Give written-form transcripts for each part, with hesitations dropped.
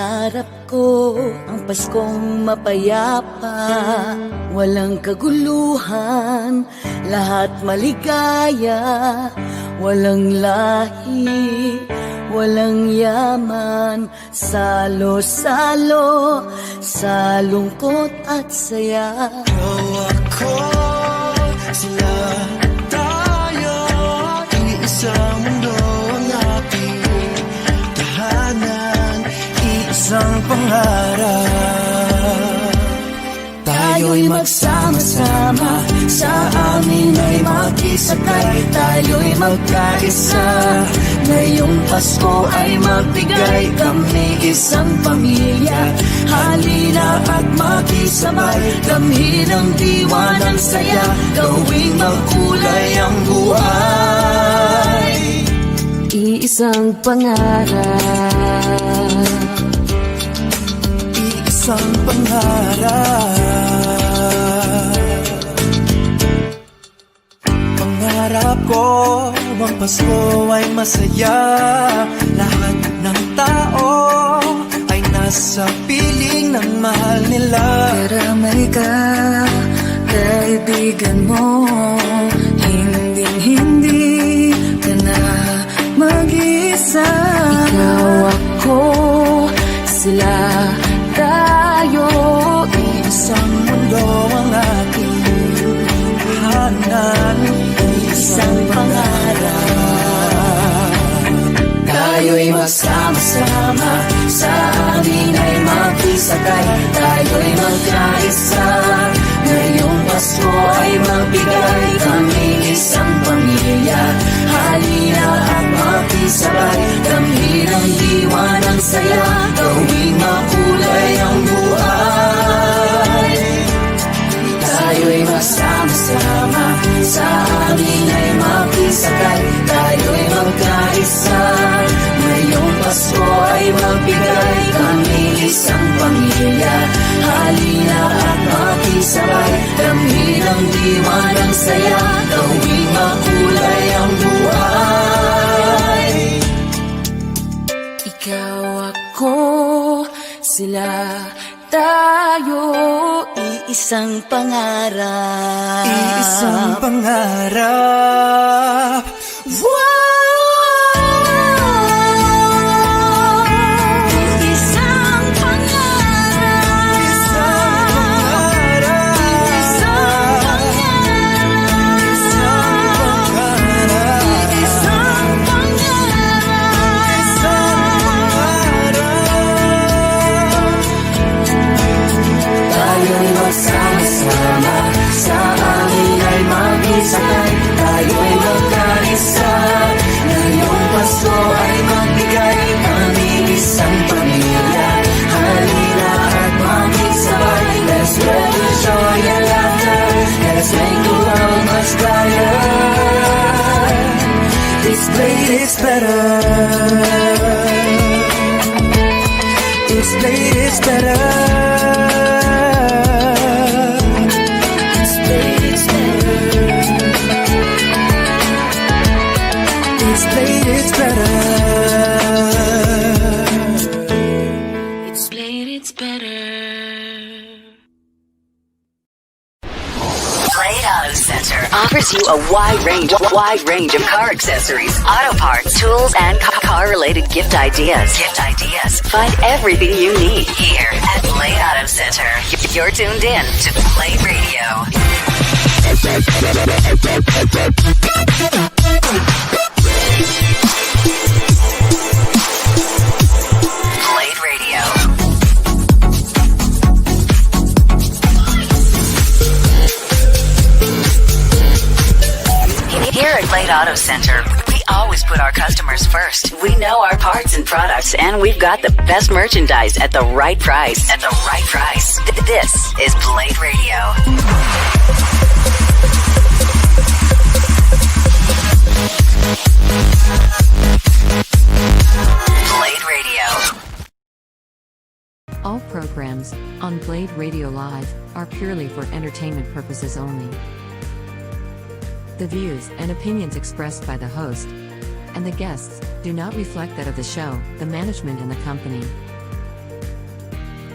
Pangarap ko ang Paskong mapayapa, walang kaguluhan, lahat maligaya, walang lahi, walang yaman, salo-salo sa lungkot at saya. Ikaw ako, sila tayo, iisang mundo ang ating tahanan, iisang pangarap. Tayo'y magsama-sama, sa amin ay makisakay, tayo'y magkaisa. Ngayong Pasko ay magbigay, kami isang pamilya. Halina at makisabay, damhin ang diwa ng saya, gawing magkulay ang buhay. Iisang pangarap, iisang pangarap. Pangarap ko, ang Pasko ay masaya. Lahat ng tao ay nasa piling ng mahal nila. karamay ka, kaibigan mo, hinding-hindi ka na mag-isa. Ikaw ako, sila tayo, Isang mundo ang ating tahanan, isang pangarap. tayo'y magsama-sama, sa amin ay makisakay, tayo'y magkaisa. Ngayong Pasko ay magbigay, kami isang pamilya. Halina at makisabay, damhin ang diwa ng saya, gawing makulay ang buhay. Tayo'y magsama-sama, sa amin ay makisakay, tayo'y magkaisa. Ngayong Pasko ay magbigay, kami isang pamilya. Halina at makisabay, damhin ang diwa ng saya, gawing makulay ang buhay. Ikaw ako, sila tayo, iisang pangarap. Iisang pangarap. Isang pangarap. Tayo'y magsama-sama, sa amin ay makisakay, tayo'y magkaisa. Ngayong Pasko ay magbigay, kami isang pamilya. Halina at makisabay, let's spread the joy and laughter, let's make the world much brighter. This blade is better, this blade is better. This blade is better. It's played, it's better. Blade Auto Center offers you a wide range of car accessories, auto parts, tools, and car-related gift ideas. Find everything you need here at Blade Auto Center. You're tuned in to Blade Radio. Blade Radio. Here at Blade Auto Center, we always put our customers first. We know our parts and products, and we've got the best merchandise at the right price. This is Blade Radio. Blade Radio. All programs on Blade Radio Live are purely for entertainment purposes only. The views and opinions expressed by the host and the guests do not reflect that of the show, the management, and the company.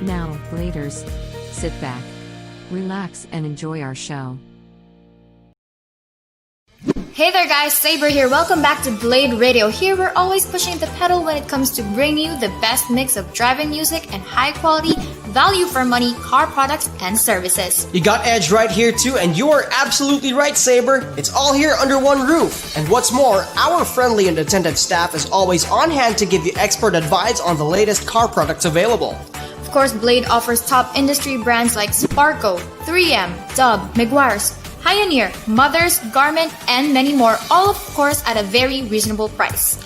Now, Bladers, sit back, relax, and enjoy our show. Hey there guys, Saber here. Welcome back to Blade Radio. Here we're always pushing the pedal when it comes to bring you the best mix of driving music and high quality, value for money car products and services. You got Edge right here too, and you are absolutely right, Saber. It's all here under one roof. And what's more, our friendly and attentive staff is always on hand to give you expert advice on the latest car products available. Of course, Blade offers top industry brands like Sparco, 3M, Dub, Meguiar's, Pioneer, Mothers, Garment, and many more, all of course at a very reasonable price.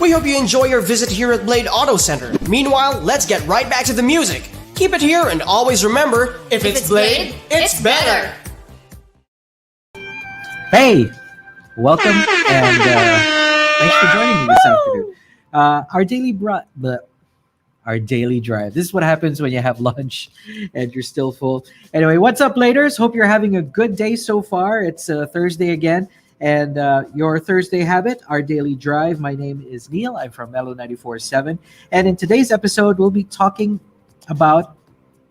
We hope you enjoy your visit here at Blade Auto Center. Meanwhile, let's get right back to the music. Keep it here and always remember, if it's Blade, it's better. Hey, welcome and thanks for joining me this afternoon. Our daily drive. This is what happens when you have lunch and you're still full. Anyway, what's up, Bladers? Hope you're having a good day so far. It's Thursday again, and your Thursday habit, our daily drive. My name is Neil. I'm from Mellow 94.7, and in today's episode, we'll be talking about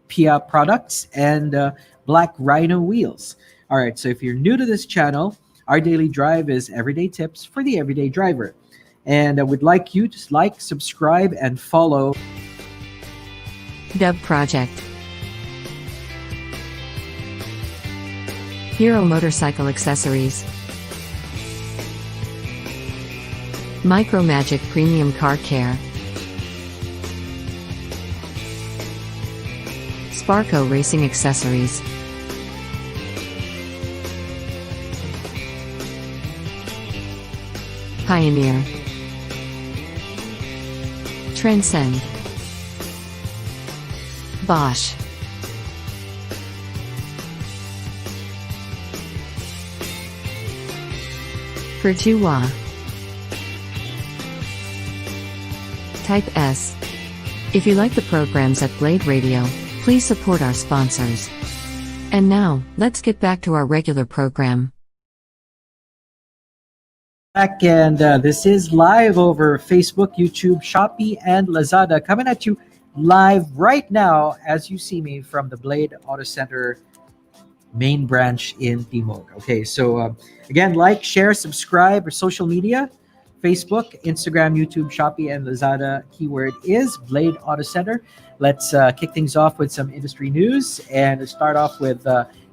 PIAA products and Black Rhino wheels. All right, so if you're new to this channel, our daily drive is everyday tips for the everyday driver. And I would like you to like, subscribe, and follow Dub Project. Hero Motorcycle Accessories. Micro Magic Premium Car Care. Sparco Racing Accessories. Pioneer. Transcend. Bosch. PIAA. Type S. If you like the programs at Blade Radio, please support our sponsors. And now, let's get back to our regular program. back, and this is live over Facebook, YouTube, Shopee, and Lazada, coming at you live right now as you see me from the Blade Auto Center main branch in Timog. Okay, so again, like, share, subscribe, or social media, Facebook, Instagram, YouTube, Shopee, and Lazada. Keyword is Blade Auto Center. Let's kick things off with some industry news and start off with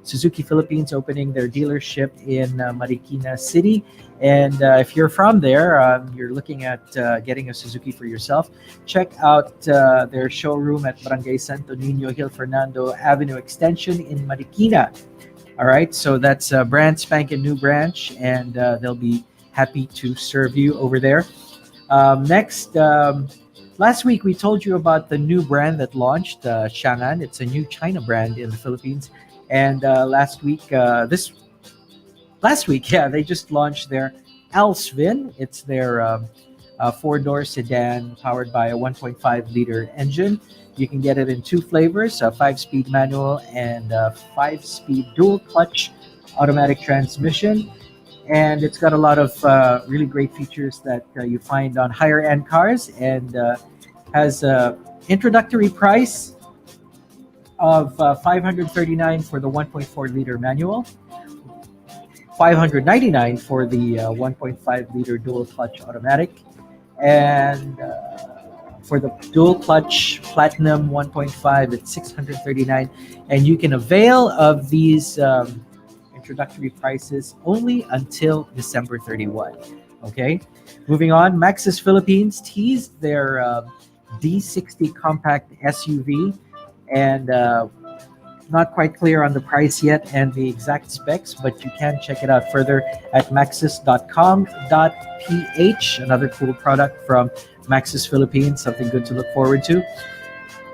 Suzuki Philippines opening their dealership in Marikina City. And if you're from there, you're looking at getting a Suzuki for yourself, check out their showroom at Barangay Santo Niño, Hill Fernando Avenue Extension in Marikina. All right, so that's a brand spanking new branch, and they'll be happy to serve you over there. Next, last week we told you about the new brand that launched, Chang'an. It's a new China brand in the Philippines. And last week, they just launched their Alsvin. It's their four-door sedan powered by a 1.5-liter engine. You can get it in two flavors, a 5-speed manual and a 5-speed dual-clutch automatic transmission. And it's got a lot of really great features that you find on higher-end cars, and has an introductory price of $539 for the 1.4-liter manual, $599 for the 1.5-liter dual-clutch automatic, and for the dual-clutch Platinum 1.5, it's $639. And you can avail of these introductory prices only until December 31. Okay, moving on, Maxus Philippines teased their D60 compact SUV, and not quite clear on the price yet and the exact specs, but you can check it out further at maxus.com.ph. Another cool product from Maxus Philippines, something good to look forward to.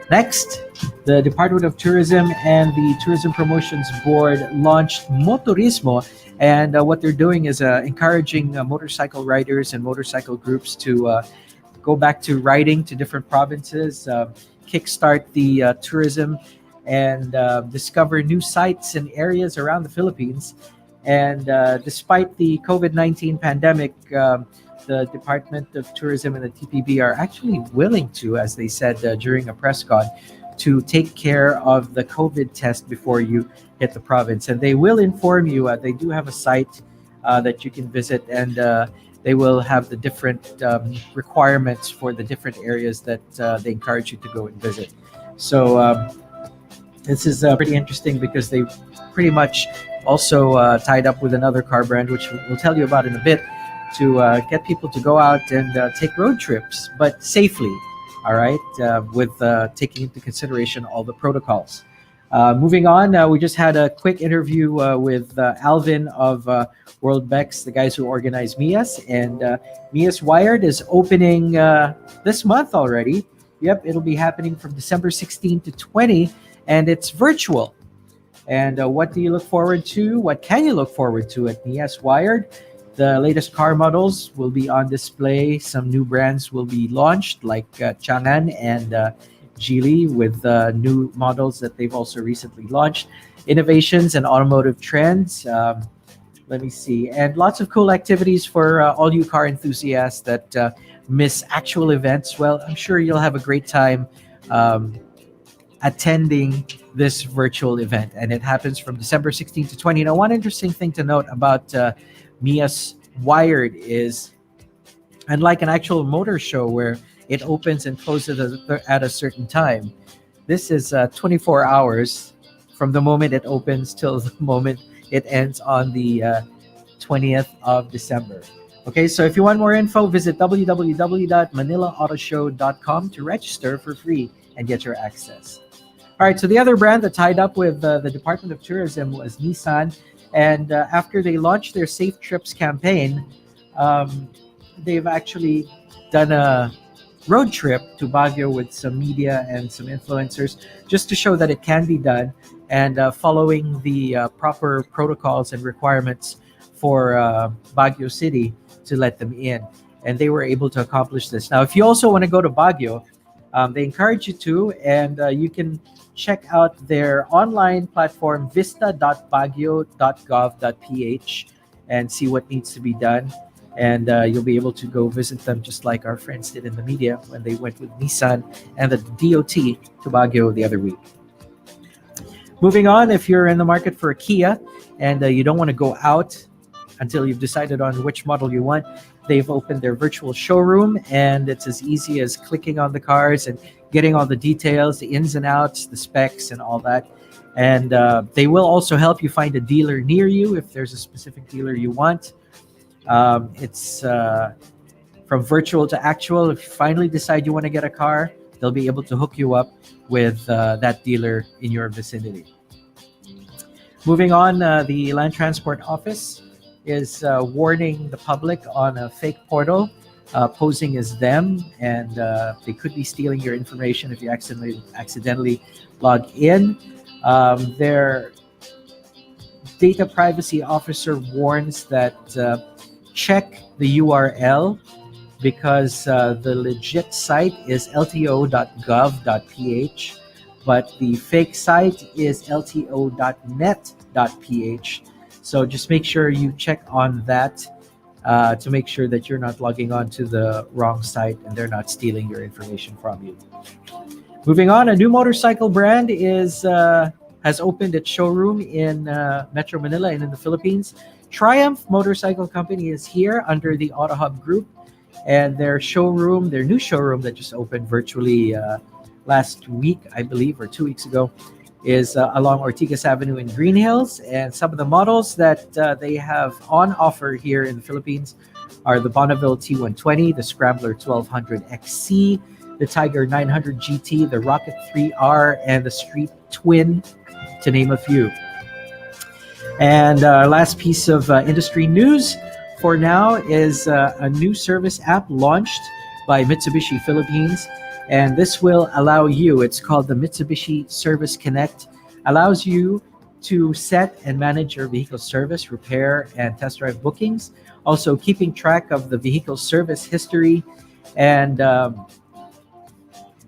Next, the Department of Tourism and the Tourism Promotions Board launched Motorismo, and what they're doing is encouraging motorcycle riders and motorcycle groups to go back to riding to different provinces, kickstart the tourism, and discover new sites and areas around the Philippines. And despite the COVID-19 pandemic, the Department of Tourism and the TPB are actually willing to, as they said during a press con, to take care of the COVID test before you hit the province. And they will inform you. They do have a site that you can visit, and they will have the different requirements for the different areas that they encourage you to go and visit. So this is pretty interesting because they pretty much also tied up with another car brand, which we'll tell you about in a bit, to get people to go out and take road trips, but safely. All right, with taking into consideration all the protocols. Moving on, we just had a quick interview with Alvin of World Bex, the guys who organize MIAS, and MIAS Wired is opening this month already. Yep, it'll be happening from December 16 to 20, and it's virtual. And what do you look forward to? What can you look forward to at MIAS Wired? The latest car models will be on display. Some new brands will be launched, like Chang'an and Geely, with new models that they've also recently launched. Innovations and automotive trends. Let me see. And lots of cool activities for all you car enthusiasts that miss actual events. Well, I'm sure you'll have a great time attending this virtual event. And it happens from December 16 to 20. Now, one interesting thing to note about MIAS Wired is, unlike an actual motor show where it opens and closes at a certain time, this is 24 hours from the moment it opens till the moment it ends on the 20th of December. Okay, so if you want more info, visit www.manilaauto.show.com to register for free and get your access. All right, so the other brand that tied up with the Department of Tourism was Nissan. And after they launched their Safe Trips campaign, they've actually done a road trip to Baguio with some media and some influencers just to show that it can be done, and following the proper protocols and requirements for Baguio City to let them in. And they were able to accomplish this. Now, if you also want to go to Baguio, they encourage you to, and you can check out their online platform, vista.baguio.gov.ph, and see what needs to be done. And you'll be able to go visit them just like our friends did in the media when they went with Nissan and the DOT to Baguio the other week. Moving on, if you're in the market for a Kia and you don't want to go out until you've decided on which model you want, they've opened their virtual showroom, and it's as easy as clicking on the cars and getting all the details, the ins and outs, the specs, and all that. And they will also help you find a dealer near you if there's a specific dealer you want. It's from virtual to actual. If you finally decide you want to get a car, they'll be able to hook you up with that dealer in your vicinity. Moving on, the Land Transport Office is warning the public on a fake portal posing as them, and they could be stealing your information if you accidentally log in. Their data privacy officer warns that check the URL, because the legit site is lto.gov.ph, but the fake site is lto.net.ph. So just make sure you check on that to make sure that you're not logging on to the wrong site and they're not stealing your information from you. Moving on, a new motorcycle brand has opened its showroom in Metro Manila and in the Philippines. Triumph Motorcycle Company is here under the Auto Hub Group, and their new showroom that just opened virtually last week, I believe, or 2 weeks ago, is along Ortigas Avenue in Green Hills. And some of the models that they have on offer here in the Philippines are the Bonneville T120, the Scrambler 1200 XC, the Tiger 900 GT, the Rocket 3R, and the Street Twin, to name a few. And last piece of industry news for now is a new service app launched by Mitsubishi Philippines. And this will allow you, it's called the Mitsubishi Service Connect, allows you to set and manage your vehicle service, repair, and test drive bookings. Also keeping track of the vehicle service history, and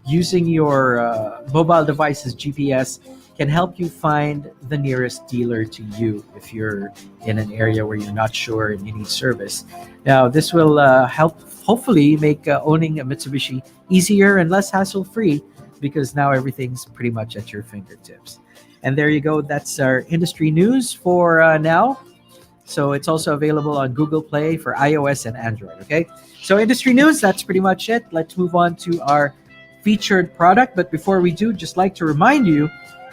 using your mobile device's GPS can help you find the nearest dealer to you if you're in an area where you're not sure and you need service. Now, this will help hopefully make owning a Mitsubishi easier and less hassle-free because now everything's pretty much at your fingertips. And there you go. That's our industry news for now. So it's also available on Google Play for iOS and Android. Okay. So industry news, that's pretty much it. Let's move on to our featured product. But before we do, just like to remind you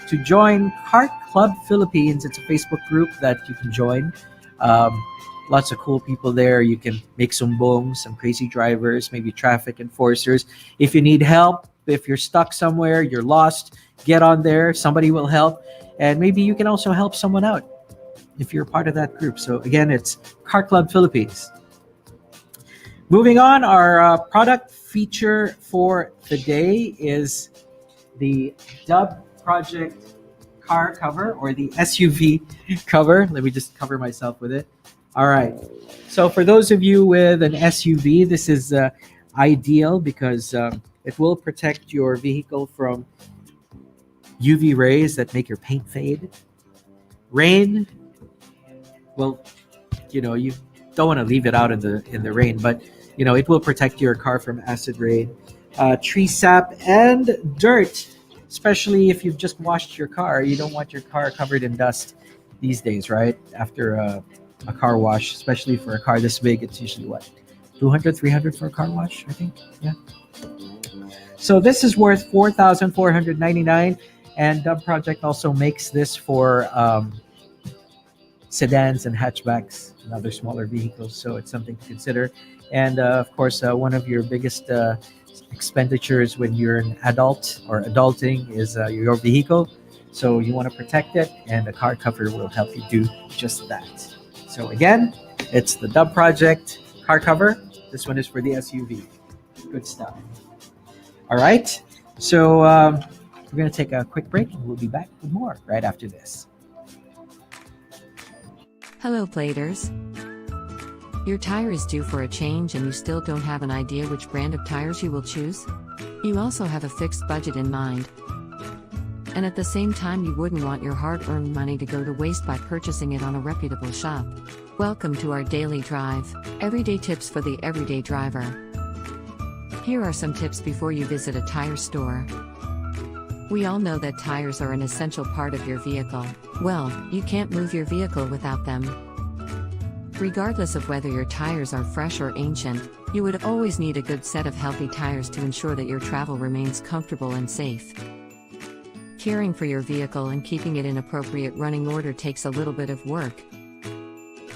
to join Kart Club Philippines. It's a Facebook group that you can join. Lots of cool people there. You can make some bongs, some crazy drivers, maybe traffic enforcers. If you need help, if you're stuck somewhere, you're lost, get on there. Somebody will help. And maybe you can also help someone out if you're part of that group. So again, it's Car Club Philippines. Moving on, our product feature for the day is the Dub Project car cover, or the SUV cover. Let me just cover myself with it. All right. So for those of you with an SUV, this is ideal because it will protect your vehicle from UV rays that make your paint fade. Rain, well, you don't want to leave it out in the rain, but it will protect your car from acid rain, tree sap, and dirt. Especially if you've just washed your car, you don't want your car covered in dust these days, right? After a car wash, especially for a car this big, it's usually what, 200, 300 for a car wash, I think. Yeah. So this is worth $4,499, and Dub Project also makes this for sedans and hatchbacks and other smaller vehicles. So it's something to consider. And of course, one of your biggest expenditures when you're an adult or adulting is your vehicle. So you want to protect it, and the car cover will help you do just that. So again, it's the Dub Project car cover. This one is for the SUV. Good stuff. All right. So we're going to take a quick break, and we'll be back with more right after this. Hello, Platers. Your tire is due for a change and you still don't have an idea which brand of tires you will choose? You also have a fixed budget in mind. And at the same time, you wouldn't want your hard-earned money to go to waste by purchasing it on a reputable shop. Welcome to our Daily Drive, everyday tips for the everyday driver. Here are some tips before you visit a tire store. We all know that tires are an essential part of your vehicle. Well, you can't move your vehicle without them. Regardless of whether your tires are fresh or ancient, you would always need a good set of healthy tires to ensure that your travel remains comfortable and safe. Caring for your vehicle and keeping it in appropriate running order takes a little bit of work.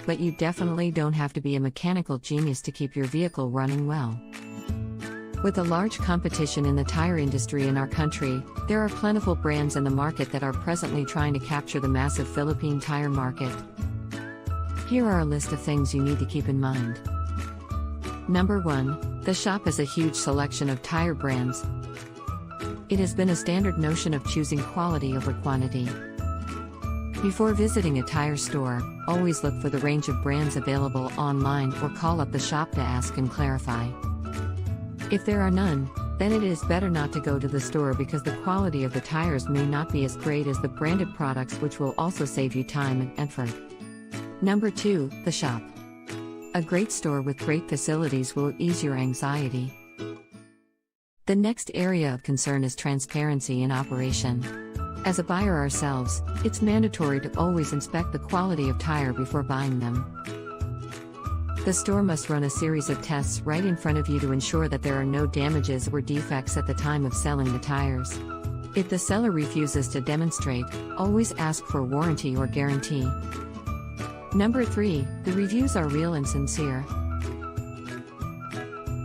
But you definitely don't have to be a mechanical genius to keep your vehicle running well. With a large competition in the tire industry in our country, there are plentiful brands in the market that are presently trying to capture the massive Philippine tire market. Here are a list of things you need to keep in mind. Number 1, the shop has a huge selection of tire brands. It has been a standard notion of choosing quality over quantity. Before visiting a tire store, always look for the range of brands available online or call up the shop to ask and clarify. If there are none, then it is better not to go to the store because the quality of the tires may not be as great as the branded products, which will also save you time and effort. Number 2, the shop. A great store with great facilities will ease your anxiety. The next area of concern is transparency in operation. As a buyer ourselves, it's mandatory to always inspect the quality of tire before buying them. The store must run a series of tests right in front of you to ensure that there are no damages or defects at the time of selling the tires. If the seller refuses to demonstrate, always ask for warranty or guarantee. Number 3, the reviews are real and sincere.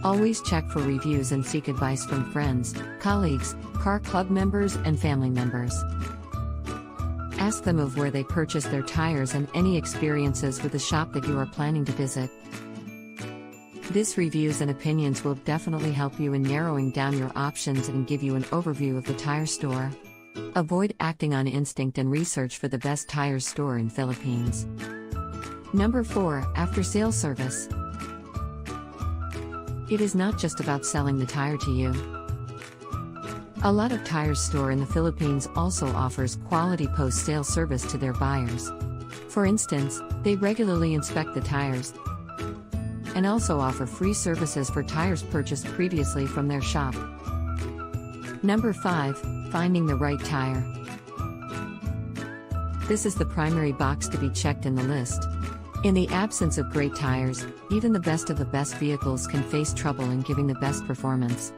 Always check for reviews and seek advice from friends, colleagues, car club members, and family members. Ask them of where they purchased their tires and any experiences with the shop that you are planning to visit. This reviews and opinions will definitely help you in narrowing down your options and give you an overview of the tire store. Avoid acting on instinct and research for the best tire store in Philippines. Number 4, after-sales service. It is not just about selling the tire to you. A lot of tire store in the Philippines also offers quality post-sale service to their buyers. For instance, they regularly inspect the tires and also offer free services for tires purchased previously from their shop. Number 5. Finding the right tire. This is the primary box to be checked in the list. In the absence of great tires, even the best of the best vehicles can face trouble in giving the best performance.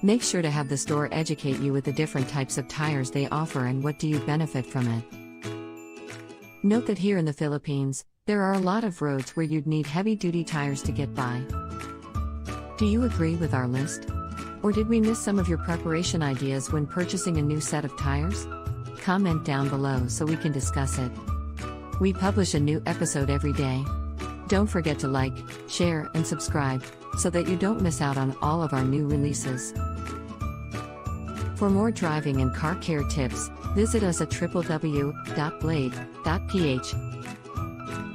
Make sure to have the store educate you with the different types of tires they offer and what do you benefit from it. Note that here in the Philippines, there are a lot of roads where you'd need heavy-duty tires to get by. Do you agree with our list? Or did we miss some of your preparation ideas when purchasing a new set of tires? Comment down below so we can discuss it. We publish a new episode every day. Don't forget to like, share, and subscribe so that you don't miss out on all of our new releases. For more driving and car care tips, visit us at www.blade.ph.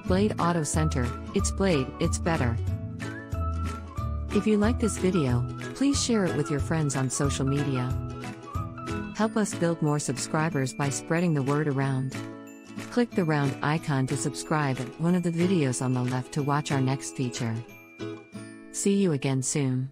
Blade Auto Center, it's Blade, it's better. If you like this video, please share it with your friends on social media. Help us build more subscribers by spreading the word around. Click the round icon to subscribe at one of the videos on the left to watch our next feature. See you again soon.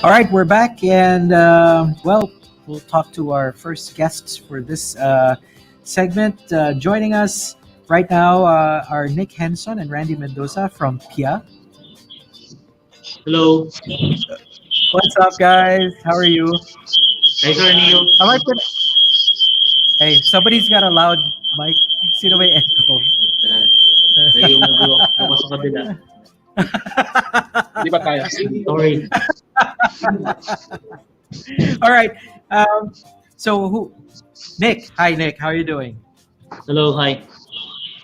All right, we're back, and well, we'll talk to our first guests for this segment. Joining us right now are Nick Henson and Randy Mendoza from PIAA. Hello. What's up, guys? How are you? Hi, Sir Neo. Am I put- Hey, somebody's got a loud mic. Sino may echo? Tayo mo sa kabila. Di ba kaya? Sorry. All right. Nick. Hi, Nick. How are you doing? Hello, hi.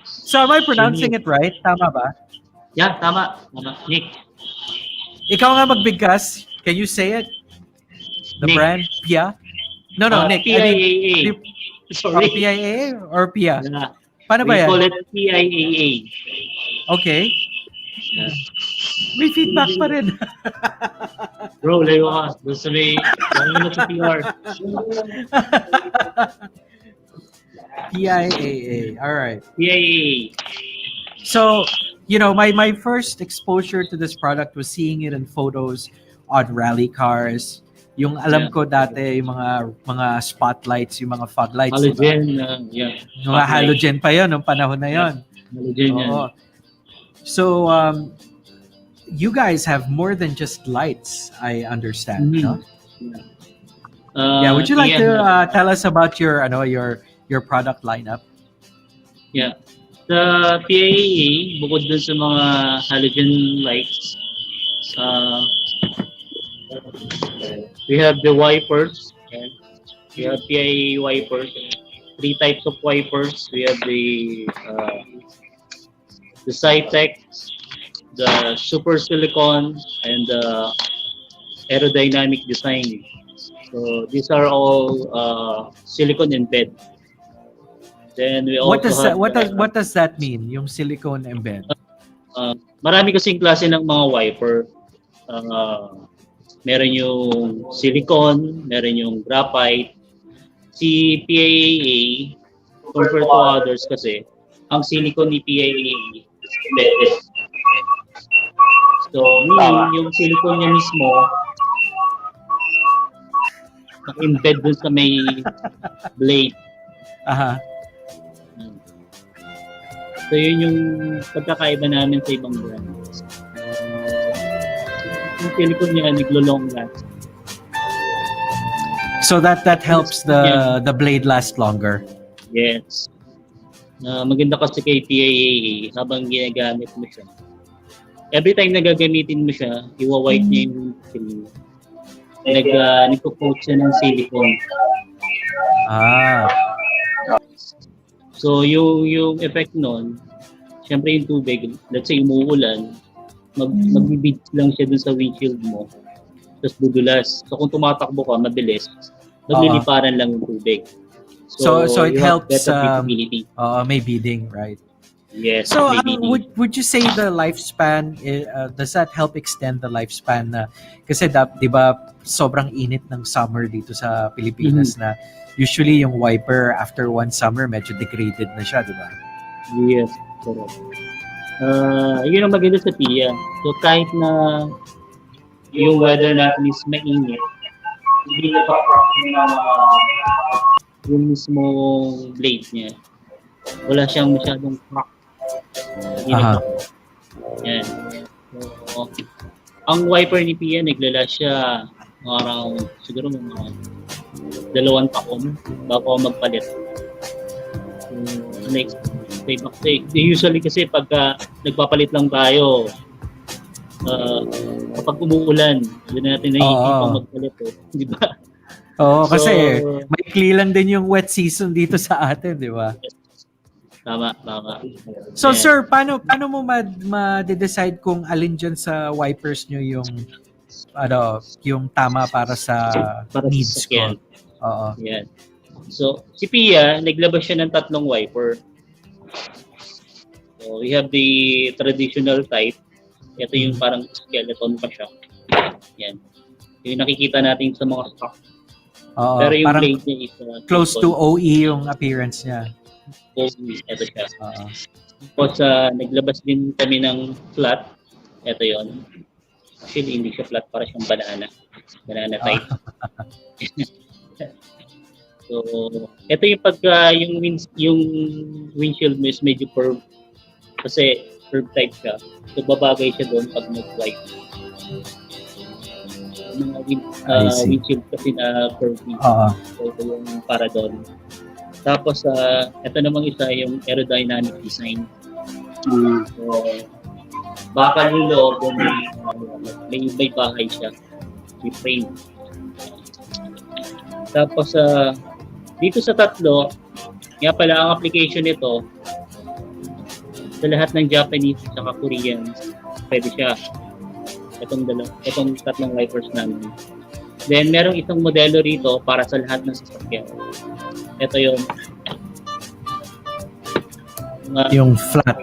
So, am I pronouncing it right? Tama ba? Yeah, tama. Tama. Nick. Ikaw nga magbigkas. Can you say it? The Nick. brand? PIAA? No, Nick. PIAA. Sorry. PIAA or PIAA? Yeah. Paano ba We yan? call it PIAA. Okay. Yeah. May feedback pa rin. Bro, layo ka. Doon sa may, ano na sa PR. PIAA. All right. PIAA. So, my first exposure to this product was seeing it in photos on rally cars. Yung alam ko dati, yung mga spotlights, yung mga fog lights. Halogen. Yeah. Mga halogen pa yon nung panahon na yon. Halogen yan. Oo. So, you guys have more than just lights, I understand, no? Would you like to tell us about your product lineup? Yeah. Sa PIAA, bukod dun sa mga halogen lights, we have the wipers. Okay? We have PIAA wipers. 3 types of wipers. We have the Cytec, the super silicone, and the aerodynamic design. So these are all silicone embed. Then we also what does that mean? Yung silicone embed? Marami kasing klase ng mga wiper. Meron yung silicone, meron yung graphite. Si PIAA, compared to others kasi, ang silicone ni PIAA is embedded. So, yung silicone niya mismo, naka-embed dun sa may blade. Aha. So, yun yung pagkakaiba namin sa ibang brands. Yung silicone niya naglo-long last. So that helps the blade last longer. Yes. Maganda kasi kay PIAA habang ginagamit mo siya. Every time na gagamitin mo siya, iwa-white niya yung screen. Nagko-coat siya ng silicone. Ah. So yung effect nun, syempre yung tubig, let's say umuulan, magbibid lang siya dun sa windshield mo. Tapos dudulas. So kung tumatakbo ka, mabilis, magliliparan lang yung tubig. So it helps better visibility. may bidding, right? Yes, So, maybe. would you say the lifespan, does that help extend the lifespan na, kasi di ba, sobrang init ng summer dito sa Pilipinas na usually yung wiper after one summer medyo degraded na siya, di ba? Yes, correct. Yun ang maganda sa PIA. So kahit na yung weather natin is mainit, hindi na pa yung mismong blade niya. Wala siyang masyadong crack. Aha. Yan. So, ang wiper ni PIA, naglalast siya around siguro mga 2 taon bago ako magpalit. So, next usually kasi pagka nagpapalit lang tayo, kapag umuulan, doon natin naiipang magpalit. Di ba? Oo, kasi maikli lang din yung wet season dito sa atin, di ba? Tama. So, sir, paano mo ma-decide kung alin dyan sa wipers nyo yung tama para sa needs ko? Oo. Yan. So, si PIA, naglabas siya ng 3 wiper. So, we have the traditional type. Ito yung parang skeleton pa siya. Yan. Yung nakikita natin sa mga stock. Pero yung parang blade niya is close to OE yung appearance niya. OE, ito siya. Tapos, naglabas din kami ng flat. Ito yon. Actually, hindi siya flat. Para siyang banana. Banana type. So, ito yung pagka yung windshield mo is medyo curved. Kasi curved type siya. So, babagay siya doon pag nag-wipe. Mga windshield kasi na curvy. So, ito yung para doon. Tapos, ito namang isa yung aerodynamic design. So, baka yung loob may bahay siya. May frame. Tapos, dito sa 3, nga pala ang application nito, sa lahat ng Japanese at Koreans, pwede siya. Itong 3 wipers namin. Then, merong isang modelo rito para sa lahat ng sasakyan. Ito yung flat.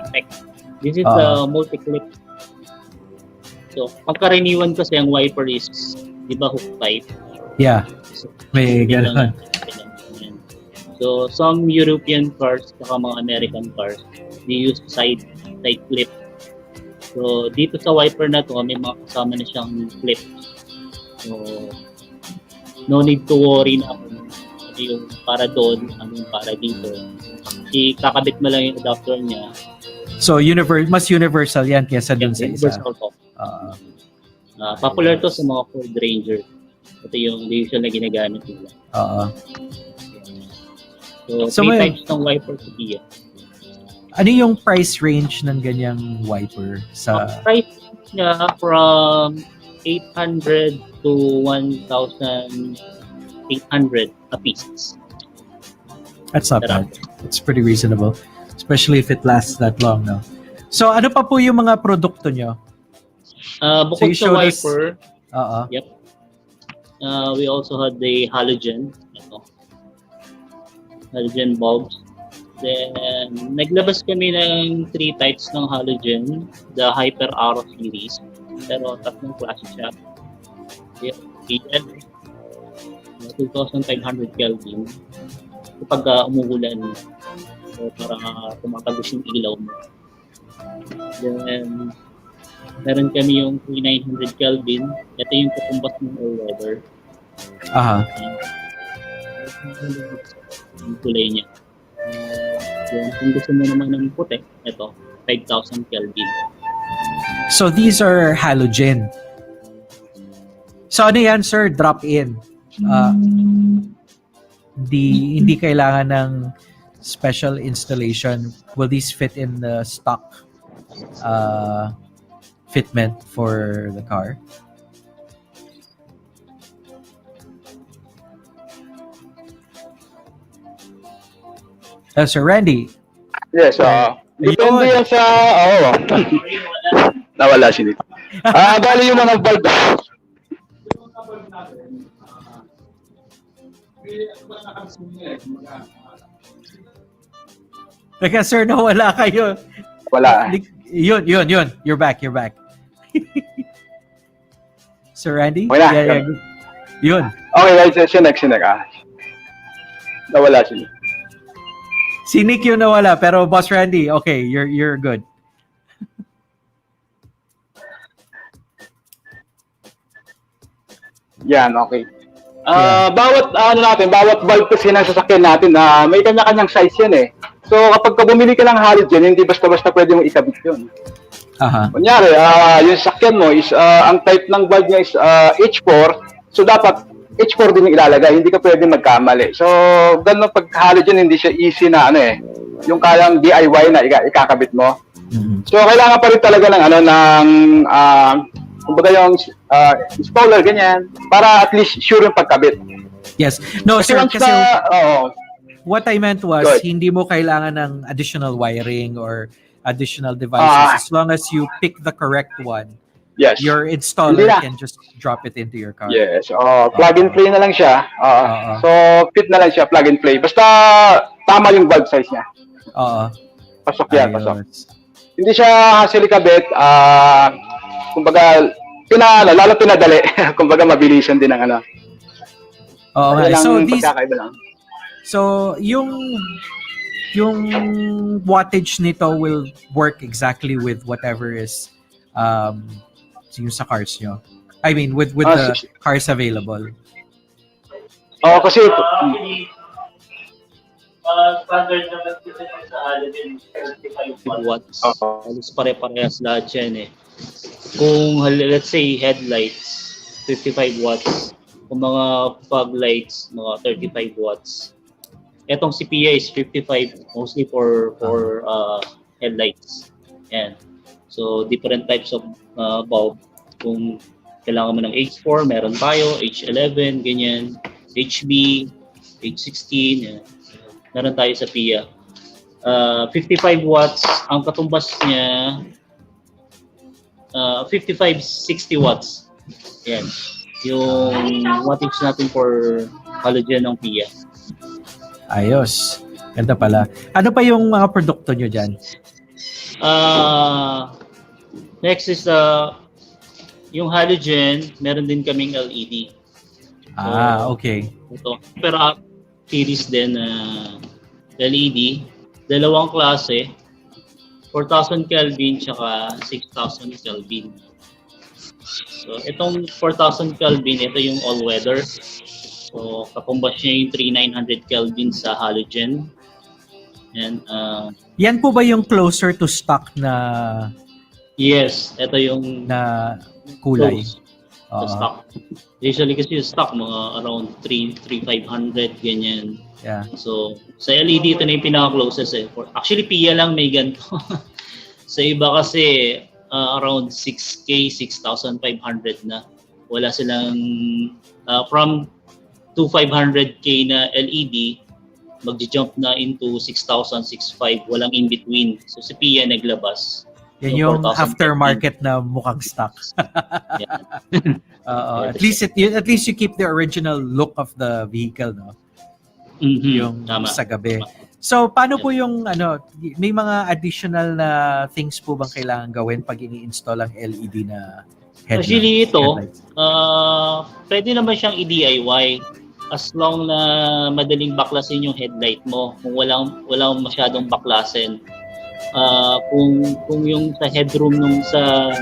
This is a multi-clip. So, pagkaraniwan kasi ang wiper is, di ba, hook type? Yeah. May gano'n. So, some European cars at mga American cars, they use side clip. So, dito sa wiper na to, may mga kasama na siyang clip. So, no need to worry na yung para doon, para dito. Kakabit mo lang yung adapter niya. So, mas universal yan kesa dun sa isa. Universal to. Popular to sa mga Ford Ranger. Ito yung usual na ginagamit nila. So 3 types ng wiper sa PIA. Ano yung price range ng ganyang wiper? Price niya from 800 to 1,800 a piece. That's not bad. It's pretty reasonable. Especially if it lasts that long, no? So, ano pa po yung mga produkto nyo? Bukod sa wiper, Yep. We also had the halogen. Halogen bulbs. Then, naglabas kami ng 3 types ng halogen. The Hyper Arrow series. Pero 3 klase siya. PL, 2,500 Kelvin. Kapag umuulan, so para tumatagos yung ilaw mo. Then, meron kami yung 3,900 Kelvin. Ito yung katumbas ng all-weather. Yung kulay niya. Then, kung gusto mo naman ng puti, ito, 5,000 Kelvin. So, these are halogen. So, ano yan, sir? Drop-in. Hindi kailangan ng special installation. Will these fit in the stock fitment for the car? Sir Randy. Yes, depende yan sa, nawala siya dito. Bali yung mga bulb. Teka, sir, nawala kayo. Wala. Yun. You're back. Sir Randy? Okay na. Yeah. Yun. Okay, right. Sinek. Nawala siya. Si Nick yung nawala, pero Boss Randy, okay, you're good. Yan, okay. Bawat valve kasi ng sasakyan natin, may kanya-kanyang size yan eh. So kapag bumili ka ng halogen, hindi basta-basta pwede mong ikabit yun. Aha. Kunyari, yung sasakyan mo is, ang type ng valve niya is H4, so dapat H4 din yung ilalagay, hindi ka pwede magkamali. So, ganun pag halogen, hindi siya easy na yung kayang DIY na ikakabit mo. Mm-hmm. So, kailangan pa rin talaga kumbaga yung installer, ganyan, para at least sure yung pagkabit. Yes. No, sir, once kasi oo. what I meant was, Good. hindi mo kailangan ng additional wiring or additional devices. As long as you pick the correct one, Yes. your installer Hindi na. can just drop it into your car. Yes. Plug and play na lang siya. So, fit na lang siya, plug and play. Basta tama yung valve size niya. Oo. Pasok yan, Ayos. pasok. Hindi siya hassle ikabit. Kumbaga, lalo pinadali. Kumbaga, mabilisan din ang Oo nga. So, pagkakaiba lang. yung wattage nito will work exactly with whatever is yung sa cars nyo. I mean, with the cars available. Kasi Standard naman kasi sa halogen 35 watts. Halos pare-parehas lahat yan eh. Kung let's say headlights, 55 watts. Kung mga fog lights, mga 35 watts. Etong si PIAA is 55 mostly for headlights. Yan. So different types of bulb. Kung kailangan mo ng H4, meron tayo, H11, ganyan, HB, H16, yan. Meron tayo sa PIAA. 55 watts, ang katumbas niya 55-60 watts. Yan. Yung wattage natin for halogen ng PIAA. Ayos. Ganda pala. Ano pa yung mga produkto nyo dyan? Next is yung halogen, meron din kaming LED. Okay. Ito. Pero series din LED. Dalawang klase. 4,000 Kelvin tsaka 6,000 Kelvin. So, itong 4,000 Kelvin, ito yung all-weather. So, kakumbas niya yung 3,900 Kelvin sa halogen. And, yan po ba yung closer to stock na yes, ito yung na kulay? Sa stock. Usually kasi yung stock, mga around 3,500, ganyan. Yeah. So, sa LED, ito na yung pinaka-closest eh. Actually, PIAA lang may ganito. Sa iba kasi, around 6K, 6,500 na. Wala silang, from 2,500K na LED, magji-jump na into 6,000, 6,500. Walang in-between. So, si PIAA naglabas. Yan yung aftermarket na mukhang stock. At least you keep the original look of the vehicle, no? Mm-hmm. Yung sa gabi. So, paano po yung may mga additional na things po bang kailangan gawin pag ini-install ang LED na headlight? Actually, ito, pwede naman siyang i-DIY as long na madaling baklasin yung headlight mo. Kung walang masyadong baklasin. Kung yung sa headroom nung sa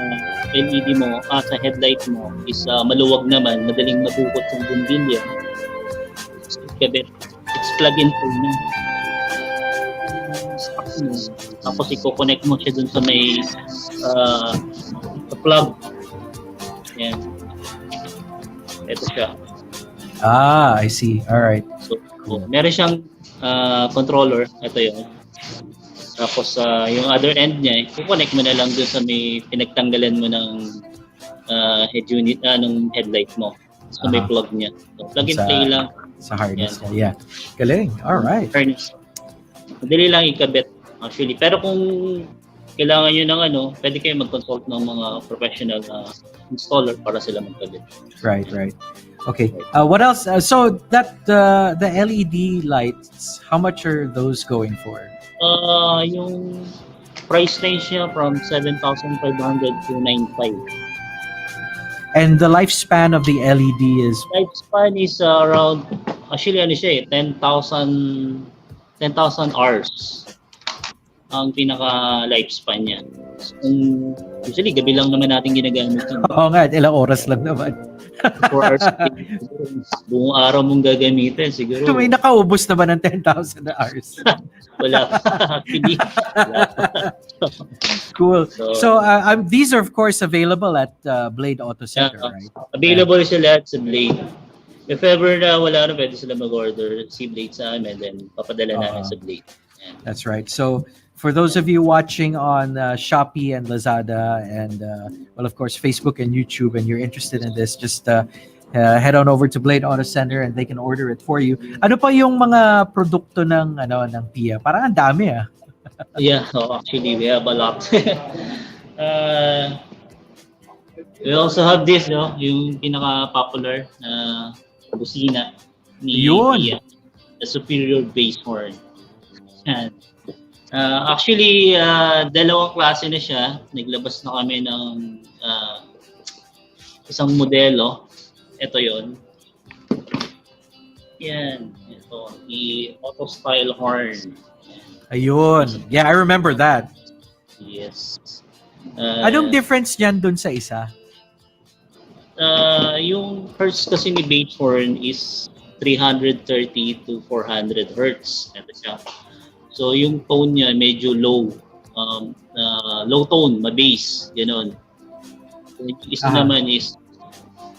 LED mo, sa headlight mo is maluwag naman, madaling mabukot yung bumbilya. It's plug and play na. Tapos i-connect mo siya dun sa may sa plug. Yan. Ito siya. I see. Alright. So, meron siyang controller. Ito yun. Tapos yung other end niya, i-connect mo na lang dun sa may pinagtanggalan mo ng head unit, ng headlight mo. So may plug niya. So, plug and play lang. Sa harness niya. Yeah. Galing. Alright. Harness. Madali lang ikabit actually. Pero kung kailangan nyo ng pwede kayo mag-consult ng mga professional installer para sila magkabit. Right. Okay. What else? So that the LED lights, how much are those going for? Yung price range niya from 7,500 to 9,500. And the lifespan of the LED is Lifespan is around, actually ano siya 10,000 hours ang pinaka lifespan niya. Usually gabi lang naman natin ginagamit yun. Oo nga, ilang oras lang naman. 4 hours. Buong araw mong gagamitin siguro. So, may nakaubos naman ng 10,000 hours. Wala pa. Actually, wala pa. Cool. So, these are of course available at Blade Auto Center, right? Available sila sa Blade. If ever na wala na, pwede sila mag-order si Blade sa amin, then papadala namin sa Blade. Yan. That's right. So, for those of you watching on Shopee and Lazada and, well, of course, Facebook and YouTube, and you're interested in this, just head on over to Blade Auto Center and they can order it for you. Ano pa yung mga produkto ng PIAA? Parang ang dami Yeah, actually, we have a lot. We also have this, yung pinaka-popular na busina ni PIAA, the superior bass horn. Yan. Actually, dalawang klase na siya. Naglabas na kami ng isang modelo. Ito yon. Yan. Ito. The auto style horn. Ayun. Yeah, I remember that. Yes. Anong difference niyan dun sa isa? Yung hertz kasi ni bass horn is 330 to 400 hertz. Ito siya. So yung tone niya medyo low. Low tone, ma-bass, gano'n. So, yung isa naman is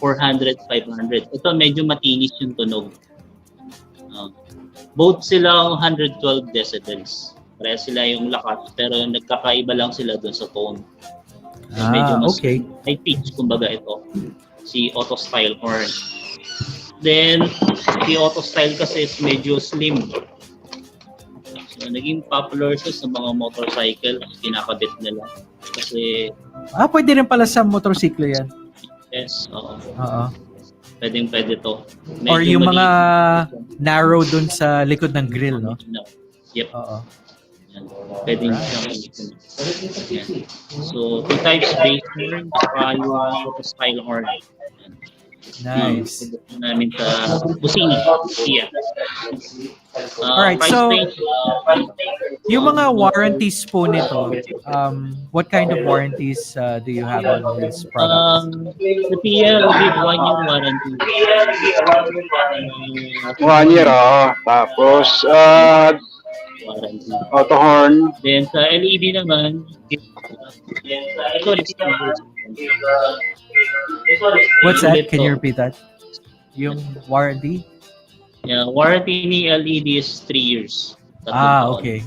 400, 500. Ito medyo matinis yung tunog. Both silang 112 decibels. Pareha sila yung lakas, pero nagkakaiba lang sila dun sa tone. So, medyo mas high pitch, kumbaga ito. Si auto style horn. Then, si auto style kasi is medyo slim. So, naging popular siya sa mga motorcycle, kinakabit nila. Kasi... pwede rin pala sa motorsiklo yan. Yes, oo. Pwede to. Medyo or yung mga narrow dun sa likod ng grill, no? Yep. Oo. Pwede siyang yan. So, two types, bass horn, saka yung auto style horn. Nice. Namin sa busina. Yeah. Alright, so yung mga warranties po nito, what kind of warranties do you have on this product? The PIAA will give 1 year warranty. 1 year, tapos warranty. auto horn. Then sa LED naman, What's that? Can you repeat that? Yung warranty? Yeah, warranty ni LED is 3 years. Okay.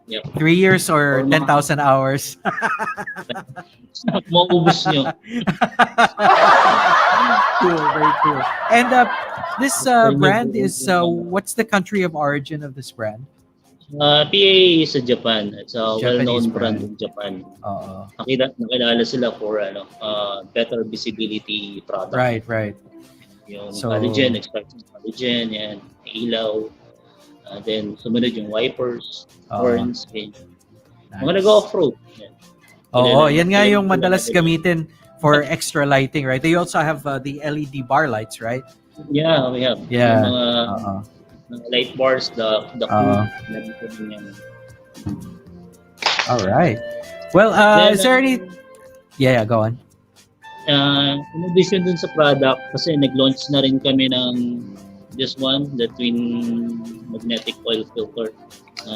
Yep. 3 years or 10,000 hours? Maubos nyo. Cool, very cool. And this brand is, what's the country of origin of this brand? PIAA is sa Japan. It's a well-known brand in Japan. Nakilala sila for better visibility product. Right. Yung halogen, extraction halogen, yan, ilaw. Then sumunod yung wipers, horns, mga nag-off-road. Yan nga yung madalas gamitin for extra lighting, right? They also have the LED bar lights, right? Yeah, we have. Yeah. Mga light bars, the all right. Well, then, is there any... Yeah, go on. In addition dun sa product, kasi nag-launch na rin kami ng this one, the twin magnetic oil filter.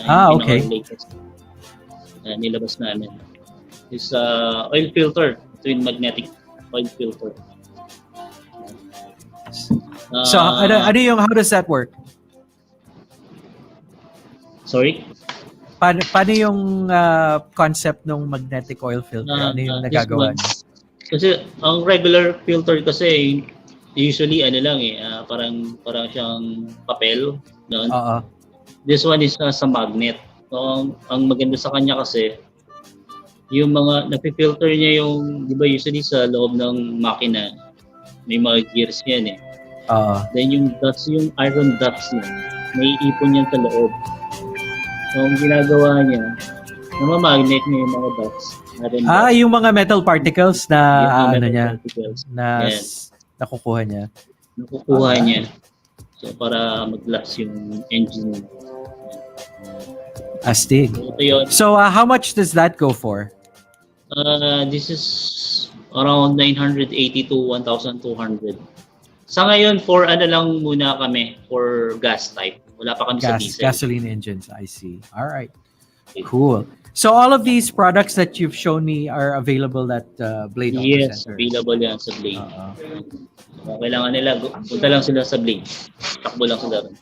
Okay. Latest, nilabas namin. This oil filter, twin magnetic oil filter. So, how does that work? Sorry? Paano yung concept ng magnetic oil filter? Ano yung nagagawa niya? Kasi ang regular filter kasi usually parang siyang papel, no? This one is sa magnet. So, ang maganda sa kanya kasi yung mga napi-filter niya yung, di ba usually sa loob ng makina may mga gears yan eh. Then yung iron dots niya, may ipon yan sa loob. So, ang ginagawa niya, namamagnet niya yung mga dots. Yung mga metal particles na Yung ano metal niya, particles. na Yan. nakukuha niya. Nakukuha niya. So, para mag-last yung engine. Astig. So, ito yun. So, how much does that go for? This is around 980 to 1,200. Sa ngayon, for ano lang muna kami, for gas type. Wala pa kami sa diesel. Gasoline engines, I see. All right. Cool. So all of these products that you've shown me are available at Blade Auto Yes, Center. available yan sa Blade. So, kailangan nila, punta lang sila sa Blade. Takbo lang sila rin.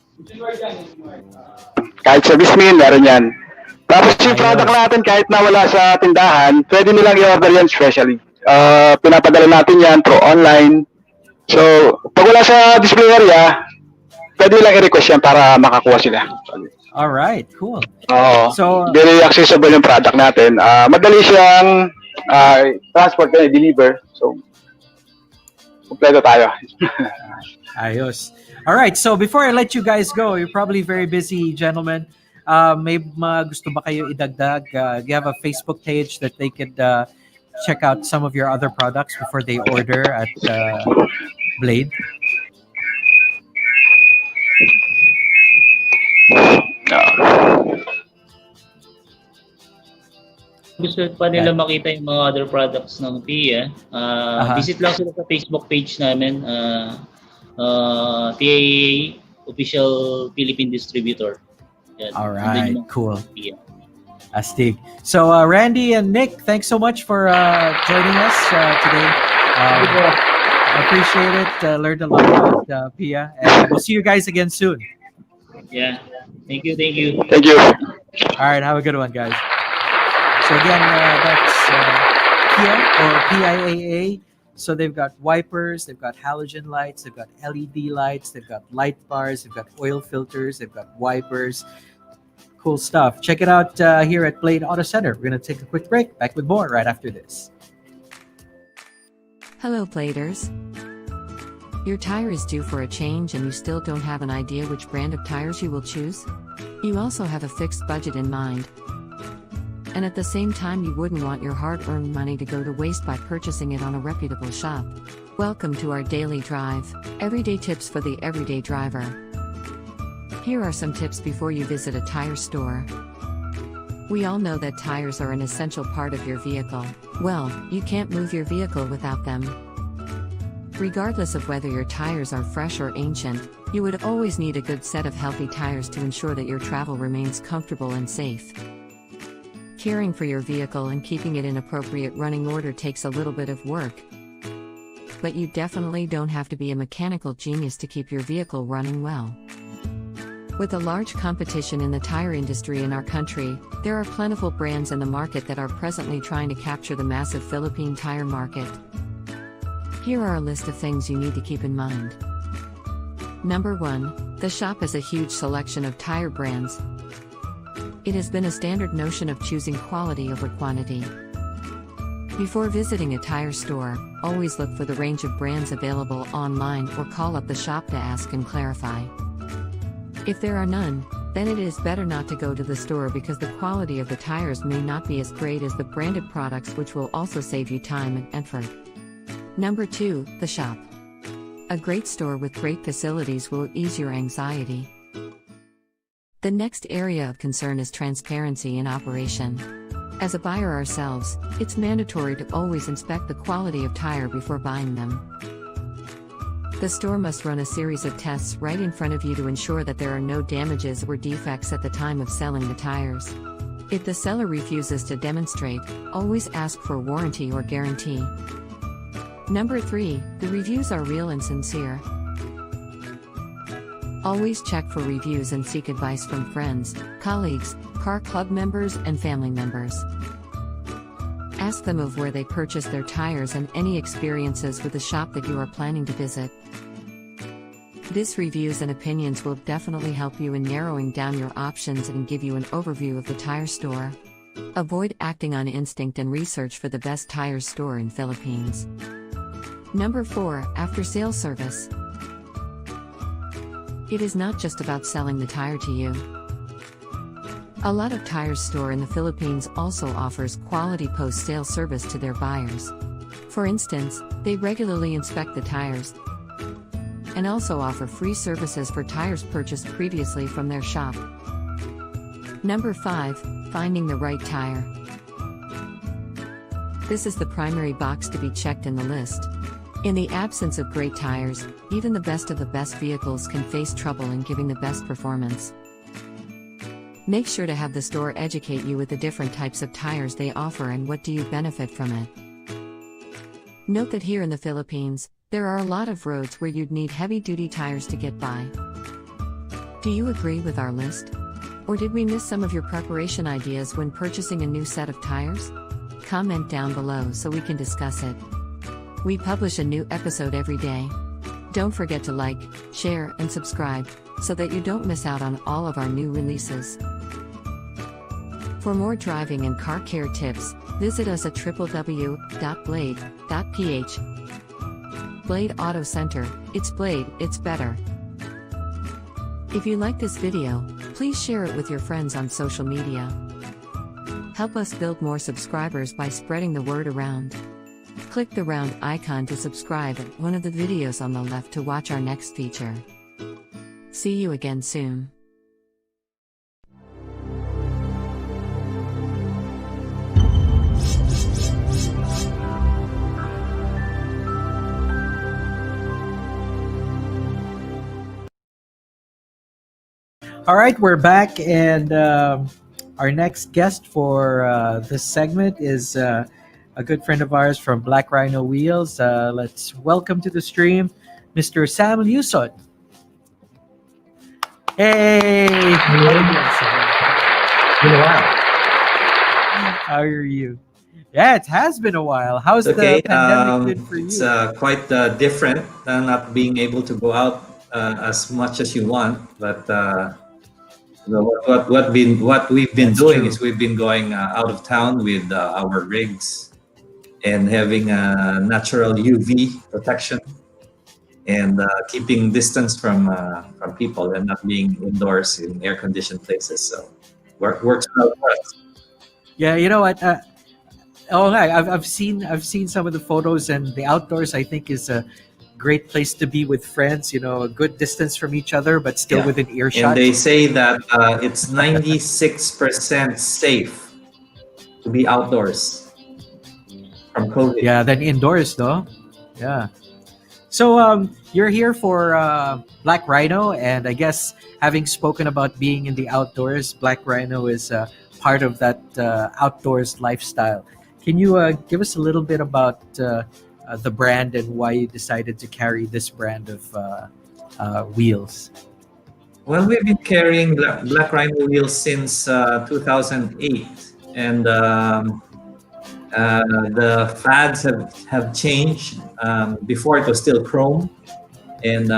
Kahit sa Bismin, meron yan. Tapos yung product natin, kahit na wala sa tindahan, pwede nilang i-order yan specially. Pinapadala natin yan through online. So, pag wala sa display area, pwede nilang i-request yan para makakuha sila. All right, cool. Oo. So, very accessible yung product natin. Madali siyang transport and deliver. So, kompleto tayo. ayos. All right, so before I let you guys go, you're probably very busy, gentlemen. May mga gusto ba kayo idagdag? You have a Facebook page that they could check out some of your other products before they order at Blade? Gusto pa nila makita yung mga other products ng PIAA, visit lang sila sa Facebook page namin, PIAA Official Philippine Distributor. Yan. All right, cool. PIAA. Astig. So, Randy and Nick, thanks so much for joining us today. I appreciate it. Learned a lot about PIAA. And we'll see you guys again soon. Yeah. Thank you. Thank you. Thank you. All right, have a good one, guys. So again, that's PIAA or PIAA. So they've got wipers, they've got halogen lights, they've got LED lights, they've got light bars, they've got oil filters, they've got wipers. Cool stuff. Check it out here at Blade Auto Center. We're going to take a quick break. Back with more right after this. Hello, Bladers. Your tire is due for a change and you still don't have an idea which brand of tires you will choose? You also have a fixed budget in mind. And at the same time, you wouldn't want your hard-earned money to go to waste by purchasing it on a reputable shop. Welcome to our daily drive. Everyday tips for the everyday driver. Here are some tips before you visit a tire store. We all know that tires are an essential part of your vehicle. Well, you can't move your vehicle without them. Regardless of whether your tires are fresh or ancient, you would always need a good set of healthy tires to ensure that your travel remains comfortable and safe. Caring for your vehicle and keeping it in appropriate running order takes a little bit of work. But you definitely don't have to be a mechanical genius to keep your vehicle running well. With a large competition in the tire industry in our country, there are plentiful brands in the market that are presently trying to capture the massive Philippine tire market. Here are a list of things you need to keep in mind. Number 1, the shop has a huge selection of tire brands. It has been a standard notion of choosing quality over quantity. Before visiting a tire store, always look for the range of brands available online or call up the shop to ask and clarify. If there are none, then it is better not to go to the store because the quality of the tires may not be as great as the branded products, which will also save you time and effort. Number 2, the shop. A great store with great facilities will ease your anxiety. The next area of concern is transparency in operation. As a buyer ourselves, it's mandatory to always inspect the quality of tire before buying them. The store must run a series of tests right in front of you to ensure that there are no damages or defects at the time of selling the tires. If the seller refuses to demonstrate, always ask for warranty or guarantee. Number 3, the reviews are real and sincere. Always check for reviews and seek advice from friends, colleagues, car club members, and family members. Ask them of where they purchased their tires and any experiences with the shop that you are planning to visit. These reviews and opinions will definitely help you in narrowing down your options and give you an overview of the tire store. Avoid acting on instinct and research for the best tire store in Philippines. Number 4, after-sales service. It is not just about selling the tire to you. A lot of tires store in the Philippines also offers quality post-sale service to their buyers. For instance, they regularly inspect the tires and also offer free services for tires purchased previously from their shop. Number 5, finding the right tire. This is the primary box to be checked in the list. In the absence of great tires, even the best of the best vehicles can face trouble in giving the best performance. Make sure to have the store educate you with the different types of tires they offer and what do you benefit from it. Note that here in the Philippines, there are a lot of roads where you'd need heavy-duty tires to get by. Do you agree with our list? Or did we miss some of your preparation ideas when purchasing a new set of tires? Comment down below so we can discuss it. We publish a new episode every day. Don't forget to like, share, and subscribe so that you don't miss out on all of our new releases. For more driving and car care tips, visit us at www.blade.ph. Blade Auto Center, it's Blade, it's better. If you like this video, please share it with your friends on social media. Help us build more subscribers by spreading the word around. Click the round icon to subscribe and one of the videos on the left to watch our next feature. See you again soon. All right, we're back, and our next guest for this segment is a good friend of ours from Black Rhino Wheels. Let's welcome to the stream, Mr. Sam Luson. Hey! How are you? Yeah, it has been a while. How's the pandemic been for you? It's quite different, not being able to go out as much as you want, but what we've been doing is we've been going out of town with our rigs and having natural UV protection and keeping distance from people and not being indoors in air-conditioned places. So works well for us. Yeah, you know what? I've seen some of the photos, and the outdoors I think is a great place to be with friends. You know, a good distance from each other, but still within earshot. And they say that it's 96% safe to be outdoors from COVID. Yeah, than indoors, though. Yeah. So you're here for Black Rhino, and I guess having spoken about being in the outdoors, Black Rhino is part of that outdoors lifestyle. Can you give us a little bit about the brand and why you decided to carry this brand of wheels? Well, we've been carrying Black Rhino wheels since 2008, and the fads have changed. Before it was still chrome, and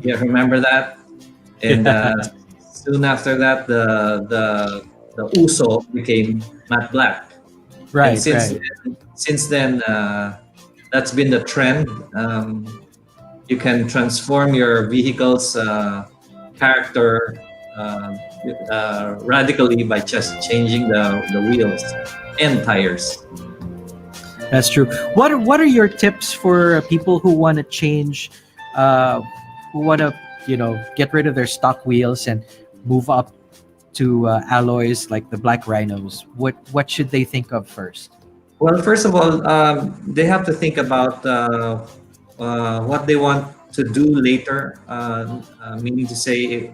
you remember that. And soon after that, the Uso became matte black. Right. And since then, that's been the trend. You can transform your vehicle's character radically by just changing the wheels and tires. That's true. What are your tips for people who want to change, who want to get rid of their stock wheels and move up to alloys like the Black Rhinos? What should they think of first? Well, first of all, they have to think about what they want to do later. Meaning to say,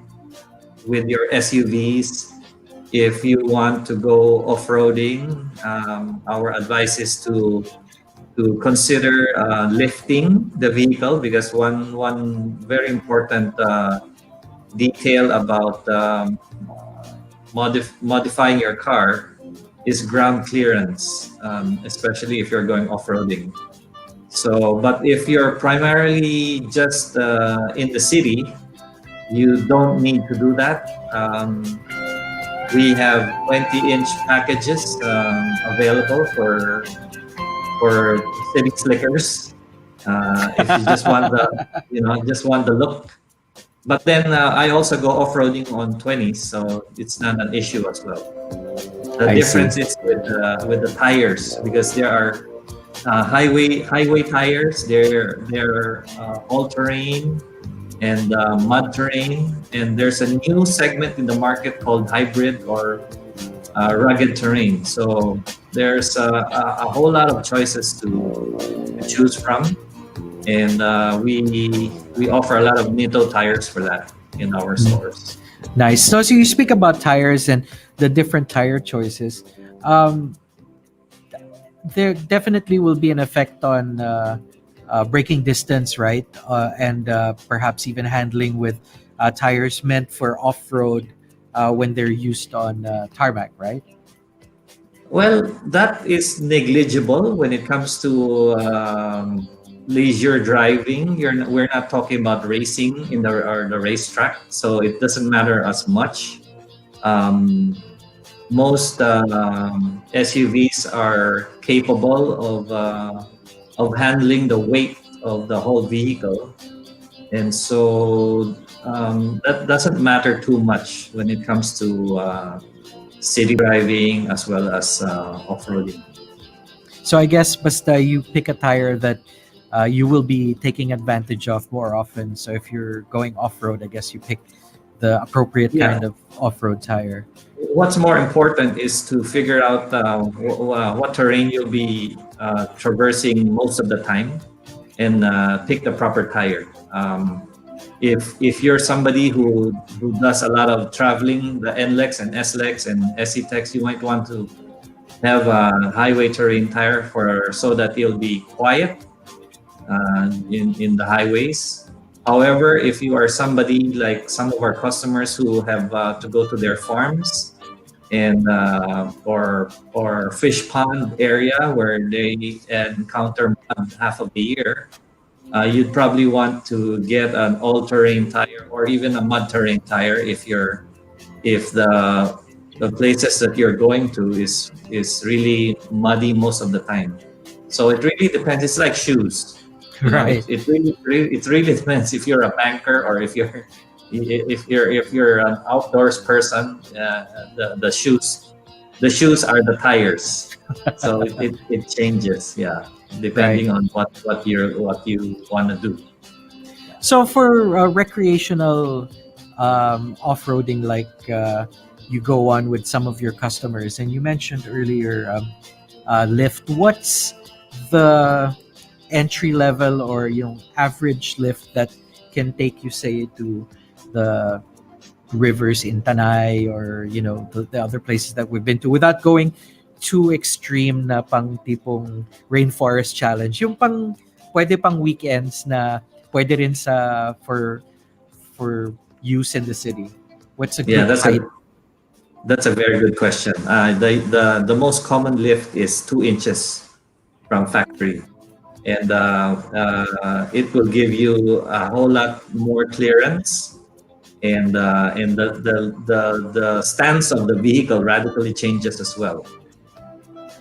with your SUVs, if you want to go off-roading, our advice is to consider lifting the vehicle, because one very important detail about modifying your car is ground clearance, especially if you're going off-roading. So, but if you're primarily just in the city, you don't need to do that. We have 20-inch packages available for city slickers. If you just want the look, But then I also go off-roading on 20s, so it's not an issue as well. The I see. difference is with the tires, because there are highway tires. They're all terrain and mud terrain, and there's a new segment in the market called hybrid or rugged terrain. So there's a whole lot of choices to choose from, and we offer a lot of Nitto tires for that in our stores. Nice. So you speak about tires and the different tire choices. Um, there definitely will be an effect on braking distance, right? And perhaps even handling with tires meant for off-road when they're used on tarmac, right? Well, that is negligible when it comes to leisure driving. We're not talking about racing in the racetrack, so it doesn't matter as much. Um, Most SUVs are capable of handling the weight of the whole vehicle, and so that doesn't matter too much when it comes to city driving as well as off-roading. So I guess basta you pick a tire that you will be taking advantage of more often. So if you're going off-road, I guess you pick the appropriate Yeah. kind of off-road tire. What's more important is to figure out what terrain you'll be traversing most of the time, and pick the proper tire. If you're somebody who does a lot of traveling, the NLEX and SLEX and SE-TEX, you might want to have a highway terrain tire so that you'll be quiet in the highways. However, if you are somebody like some of our customers who have to go to their farms and or fish pond area where they encounter mud half of the year, you'd probably want to get an all-terrain tire or even a mud-terrain tire if the places that you're going to is really muddy most of the time. So it really depends. It's like shoes. You know, Right. it really depends if you're a banker or if you're an outdoors person. The shoes are the tires, so it changes. Yeah, depending on what you want to do. So for recreational off-roading, like you go on with some of your customers, and you mentioned earlier lift. What's the entry level or average lift that can take you, say, to the rivers in Tanay or the other places that we've been to without going too extreme na pang tipong rainforest challenge, yung pang pwede pang weekends na pwede rin for use in the city? What's a Yeah, good height? that's a very good question. The most common lift is 2 inches from factory, and it will give you a whole lot more clearance, and the stance of the vehicle radically changes as well.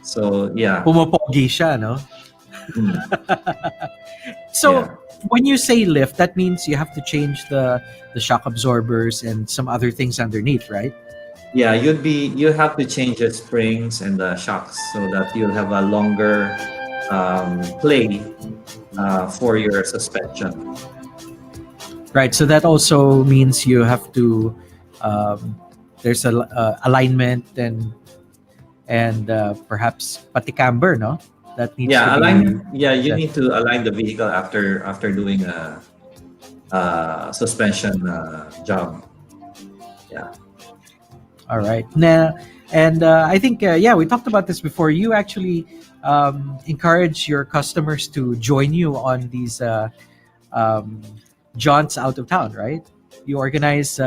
So yeah. Pumopogi siya, no? Mm. So Yeah. when you say lift, that means you have to change the shock absorbers and some other things underneath, right? Yeah, you have to change the springs and the shocks so that you'll have a longer play for your suspension. Right. So that also means you have to there's a alignment and perhaps pati camber, no? That needs Yeah, to align. Yeah, you set. need to align the vehicle after doing a suspension job. Yeah. All right. Now, and I think we talked about this before. You actually encourage your customers to join you on these um, jaunts out of town, right? You organize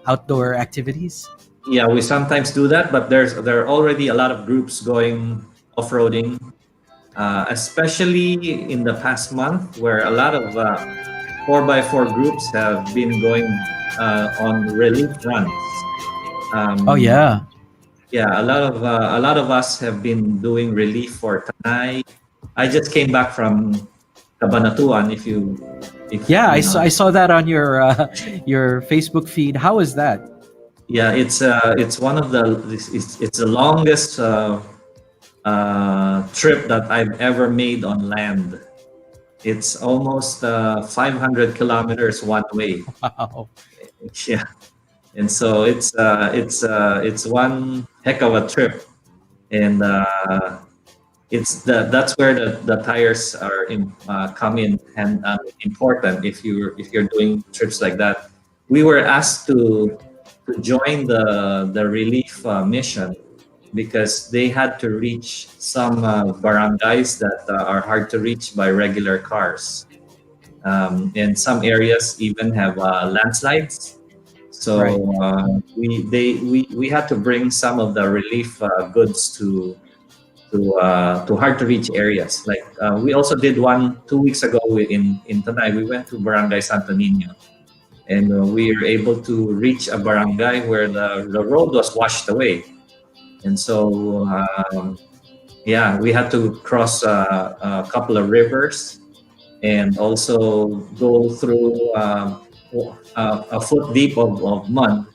outdoor activities. Yeah, we sometimes do that, but there are already a lot of groups going off-roading, especially in the past month, where a lot of 4x4 groups have been going on relief runs. Oh yeah. Yeah, a lot of us have been doing relief for Tanay. I just came back from Cabanatuan. If, Yeah, you know, I saw that on your Facebook feed. How is that? yeah, it's one of the it's the longest trip that I've ever made on land. It's almost 500 kilometers one way. Wow. Yeah, and so it's one heck of a trip, and that's where the tires are come in and important if you're doing trips like that. We were asked to join the relief mission because they had to reach some barangays that are hard to reach by regular cars. And some areas even have landslides. Right. So we had to bring some of the relief goods to hard to reach areas. Like we also did one 2 weeks ago in Tanay. We went to Barangay Santo Niño, and we were able to reach a barangay where the road was washed away, and so yeah, we had to cross a couple of rivers and also go through a foot deep of mud.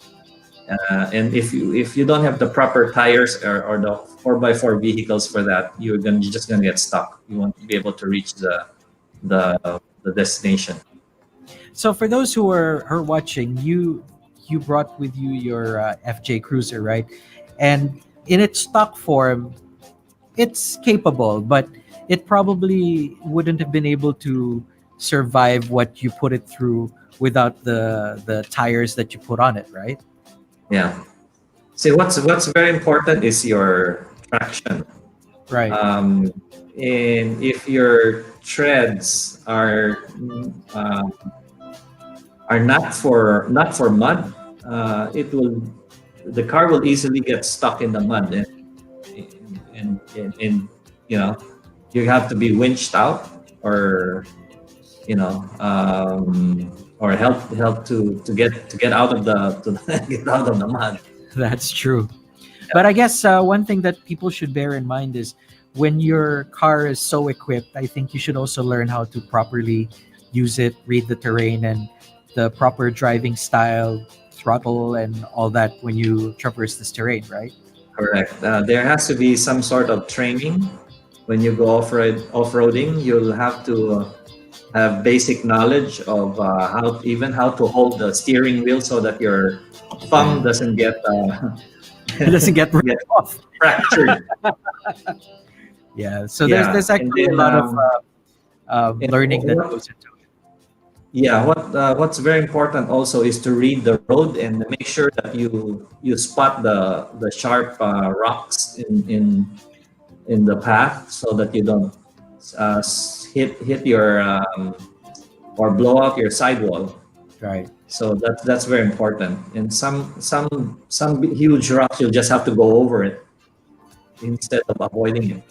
And if you don't have the proper tires or the 4x4 vehicles for that, you're just gonna get stuck. You won't be able to reach the destination. So for those who are watching, you brought with you your FJ Cruiser, right? And in its stock form, it's capable, but it probably wouldn't have been able to survive what you put it through without the tires that you put on it, right? Yeah. See, what's very important is your traction. Right. And if your treads um, are not for mud, the car will easily get stuck in the mud, and you know, you have to be winched out, or you know, or help to get out of get out of the mud. That's true. But I guess one thing that people should bear in mind is when your car is so equipped, I think you should also learn how to properly use it, read the terrain, and the proper driving style, throttle, and all that when you traverse this terrain, right? Correct. There has to be some sort of training when you go off-roading. You'll have to have basic knowledge of how to hold the steering wheel so that your thumb doesn't get It doesn't get ripped get off. fractured. Yeah. So Yeah, there's and actually a then lot of and learning that what goes into it. yeah, what's very important also is to read the road and make sure that you spot the sharp rocks in the path so that you don't hit your or blow out your sidewall. Right. So that's very important. And some huge rocks you'll just have to go over it instead of avoiding it.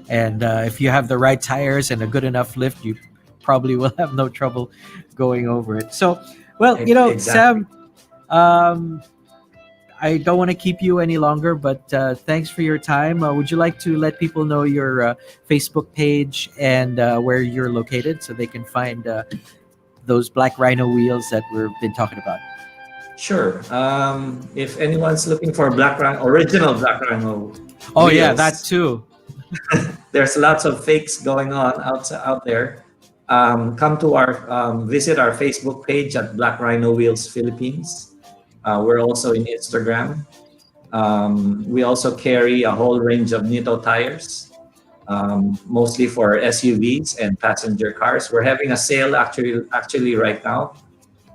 And if you have the right tires and a good enough lift, you probably will have no trouble going over it. So, well, Exactly. Sam, I don't want to keep you any longer, but thanks for your time. Would you like to let people know your Facebook page and where you're located so they can find those Black Rhino wheels that we've been talking about? Sure. If anyone's looking for original Black Rhino Oh, yeah, wheels, that too. there's lots of fakes going on out there. Come to visit our Facebook page at Black Rhino Wheels Philippines. We're also in Instagram. We also carry a whole range of Nito tires, mostly for SUVs and passenger cars. We're having a sale actually right now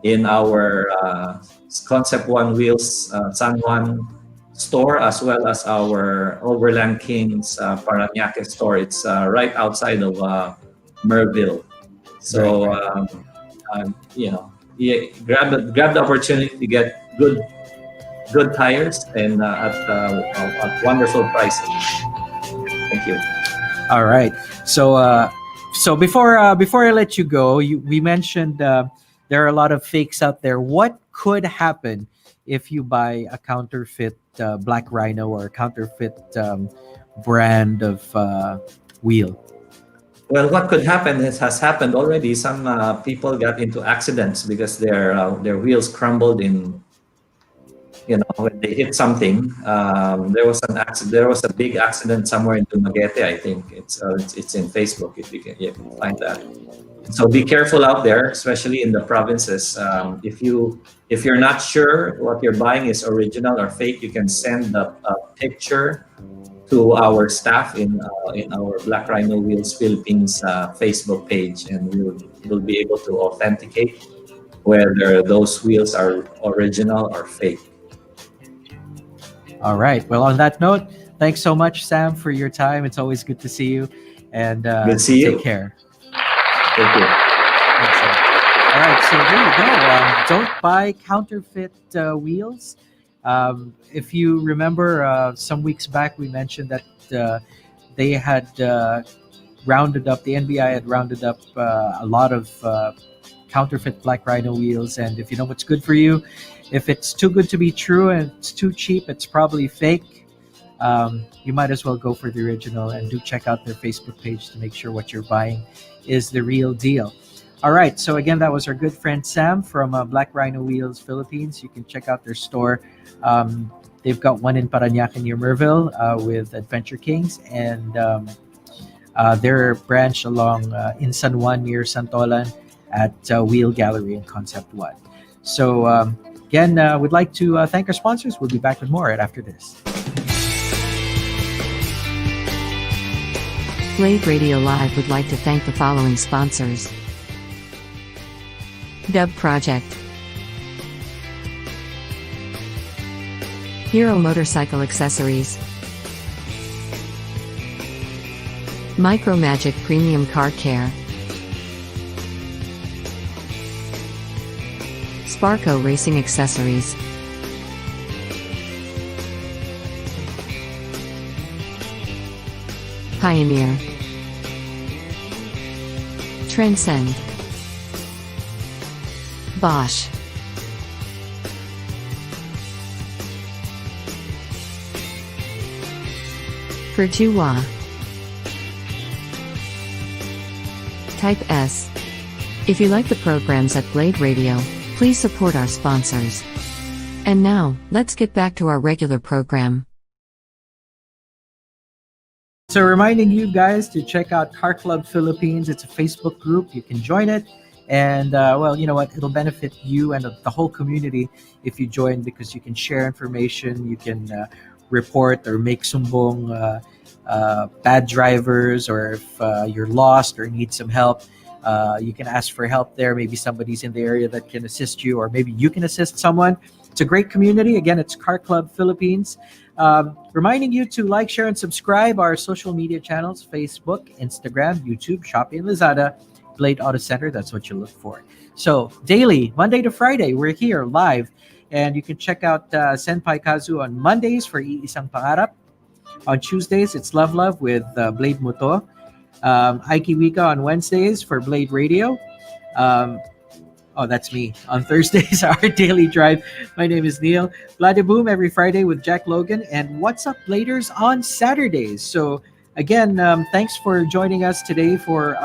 in our Concept One Wheels San Juan store, as well as our Overland Kings Parañaque store. It's right outside of Merville. So grab the opportunity to get good tires and at wonderful prices. Thank you. All right. So before I let you go, we mentioned there are a lot of fakes out there. What could happen if you buy a counterfeit Black Rhino or a counterfeit brand of wheel? Well, what could happen has happened already. Some people got into accidents because their wheels crumbled in, when they hit something. There was an accident. There was a big accident somewhere in Dumaguete. I think it's in Facebook if you can find that. So be careful out there, especially in the provinces. If you're not sure what you're buying is original or fake, you can send a picture to our staff in our Black Rhino Wheels Philippines Facebook page, and we'll be able to authenticate whether those wheels are original or fake. All right. Well, on that note, thanks so much, Sam, for your time. It's always good to see you. And Good to see you. take care. Thank you. Thanks, Sam. All right. So there you go. Don't buy counterfeit wheels. If you remember, some weeks back, we mentioned that they had rounded up, the NBI had rounded up a lot of counterfeit Black Rhino wheels. And if you know what's good for you, if it's too good to be true and it's too cheap, it's probably fake. You might as well go for the original, and do check out their Facebook page to make sure what you're buying is the real deal. All right. So again, that was our good friend Sam from Black Rhino Wheels Philippines. You can check out their store. They've got one in Parañaque near Merville with Adventure Kings, and their branch along in San Juan near Santolan at Wheel Gallery in Concept 1. So again, we'd like to thank our sponsors. We'll be back with more right after this. Blade Radio Live would like to thank the following sponsors: Dub Project, Hero Motorcycle Accessories, Micromagic Premium Car Care, Sparco Racing Accessories, Pioneer, Transcend, Bosch, PIAA, Type S. If you like the programs at Blade Radio, please support our sponsors. And now, let's get back to our regular program. So reminding you guys to check out Car Club Philippines. It's a Facebook group. You can join it. And well, you know what? It'll benefit you and the whole community if you join, because you can share information. You can report or make sumbong bad drivers, or if you're lost or need some help, you can ask for help there. Maybe somebody's in the area that can assist you, or maybe you can assist someone. It's a great community. Again, it's Car Club Philippines. Reminding you to like, share, and subscribe our social media channels: Facebook, Instagram, YouTube, Shopee, and Lazada. Blade Auto Center, that's what you look for. So daily, Monday to Friday, we're here live, and you can check out Senpai Kazu on Mondays for Iisang Pangarap. On Tuesdays, it's Love Love with Blade Moto. Aiki Wika on Wednesdays for Blade Radio. Oh, that's me. On Thursdays, our daily drive. My name is Neil. Blade Boom every Friday with Jack Logan. And What's Up Bladers on Saturdays. So again, thanks for joining us today for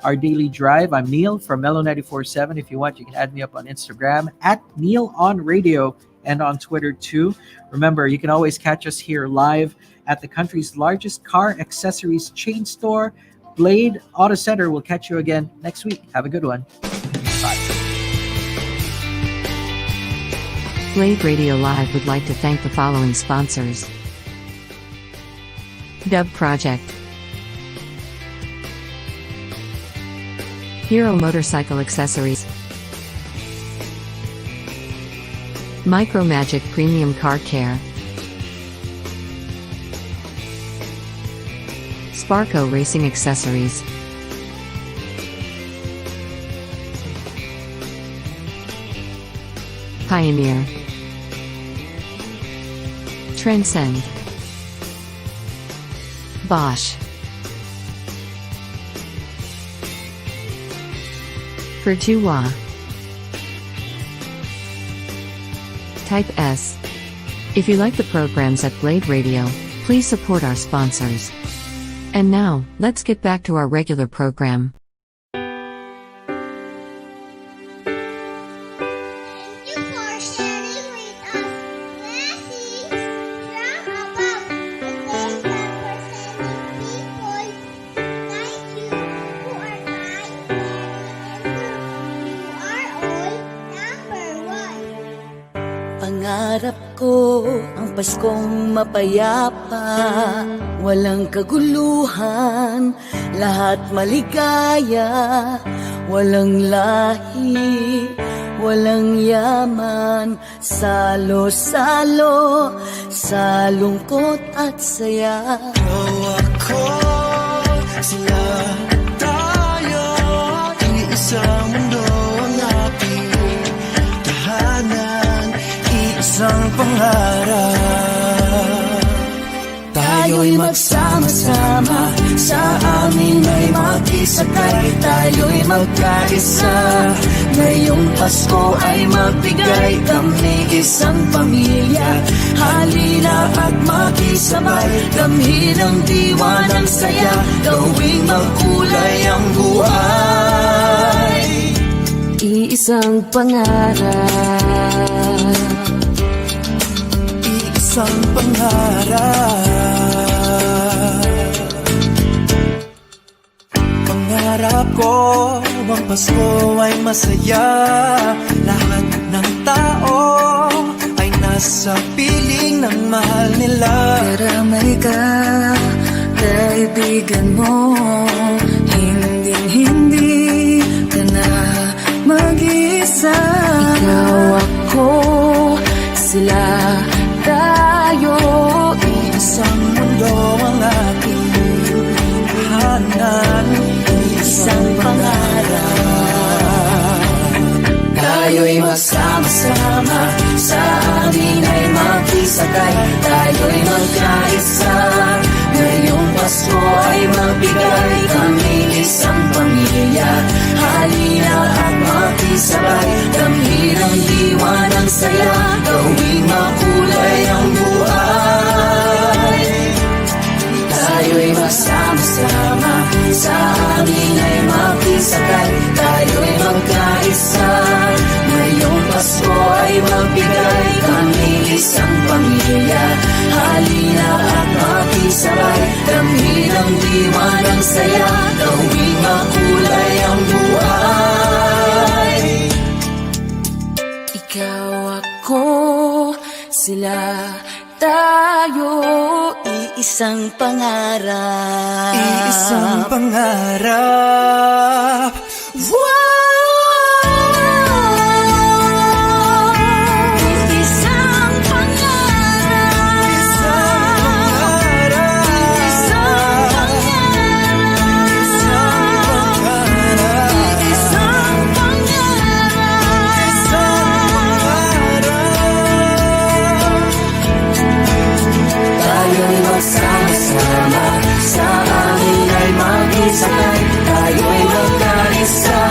our daily drive. I'm Neil from Mellow 94.7. If you want, you can add me up on Instagram at Neil on Radio, and on Twitter too. Remember, you can always catch us here live at the country's largest car accessories chain store, Blade Auto Center. We'll catch you again next week. Have a good one. Bye. Blade Radio Live would like to thank the following sponsors: Dub Project, Hero Motorcycle Accessories, Micromagic Premium Car Care, Sparco Racing Accessories, Pioneer, Transcend, Bosch, PIAA, Type S. If you like the programs at Blade Radio, please support our sponsors. And now, let's get back to our regular program. Pangarap ko ang Paskong mapayapa, walang kaguluhan, lahat maligaya, walang lahi, walang yaman, salo-salo sa lungkot at saya. Ikaw ako, sila tayo, iisang mundo ang ating tahanan, isang pangarap. Tayo'y magsama-sama, sa amin ay makisakay, tayo'y magkaisa. Ngayong Pasko ay magbigay, kami isang pamilya. Halina at makisabay, damhin ang diwa ng saya, gawing magkulay ang buhay. Iisang pangarap, isang pangarap. Pangarap ko ang Pasko ay masaya, lahat ng tao ay nasa piling ng mahal nila. karamay ka, kaibigan mo, hindi ka na mag-isa. Ikaw ako, sila tayo, Isang mundo ang ating tahanan, isang pangarap. tayo'y magsama-sama, sa amin ay makisakay, tayo'y magkaisa. Ngayong Pasko ay magbigay, kami isang pamilya. Halina at makisabay, damhin ang diwa ng saya, gawing makulay ang buhay. Tayo'y magsama-sama, sa amin ay makisakay, tayo'y magkaisa. Ngayong Pasko ay magbigay, kami isang pamilya. Halina at makisabay, damhin ang diwa ng saya, gawing makulay ang buhay. Ikaw ako, sila tayo, iisang pangarap. Iisang pangarap. Isang pangarap. Tayo'y magsama-sama, sa amin ay makisakay, tayo'y magkaisa.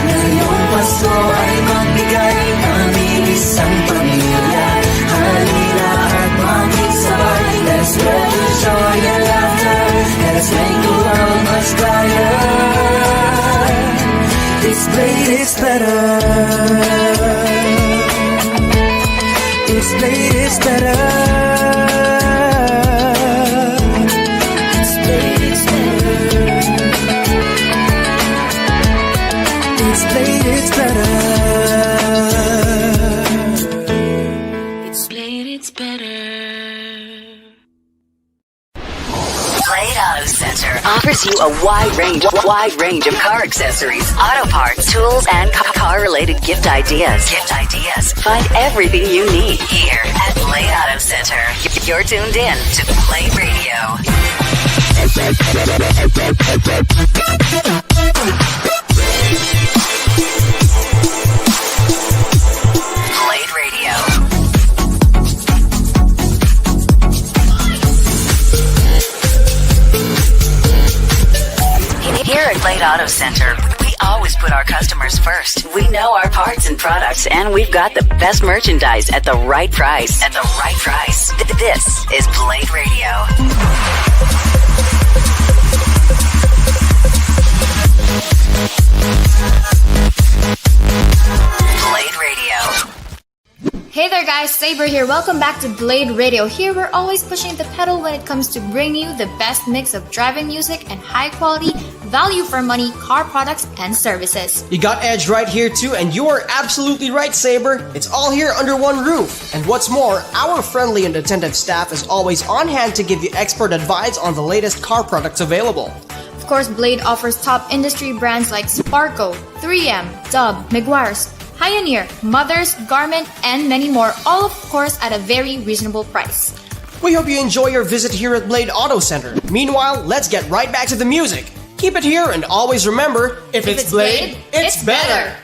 Ngayong Pasko ay magbigay, kami isang pamilya. Halina at makisabay, let's spread the joy and laughter, let's make the world much brighter. This blade is better, this blade is better. Blade Auto Center offers you a wide range of car accessories, auto parts, tools, and car-related gift ideas. Find everything you need here at Blade Auto Center. You're tuned in to Blade Radio. Blade Radio. Here at Blade Auto Center, we always put our customers first. We know our parts and products, and we've got the best merchandise at the right price. This is Blade Radio. guys, Saber here. Welcome back to Blade Radio. Here we're always pushing the pedal when it comes to bringing you the best mix of driving music and high quality, value for money car products and services. You got Edge right here too, and you are absolutely right, Saber. It's all here under one roof. And what's more, our friendly and attentive staff is always on hand to give you expert advice on the latest car products available. Of course, Blade offers top industry brands like Sparco, 3M, Dub, Meguiar's, Pioneer, Mothers, Garment, and many more, all of course at a very reasonable price. We hope you enjoy your visit here at Blade Auto Center. Meanwhile, let's get right back to the music. Keep it here and always remember, if it's Blade, it's better.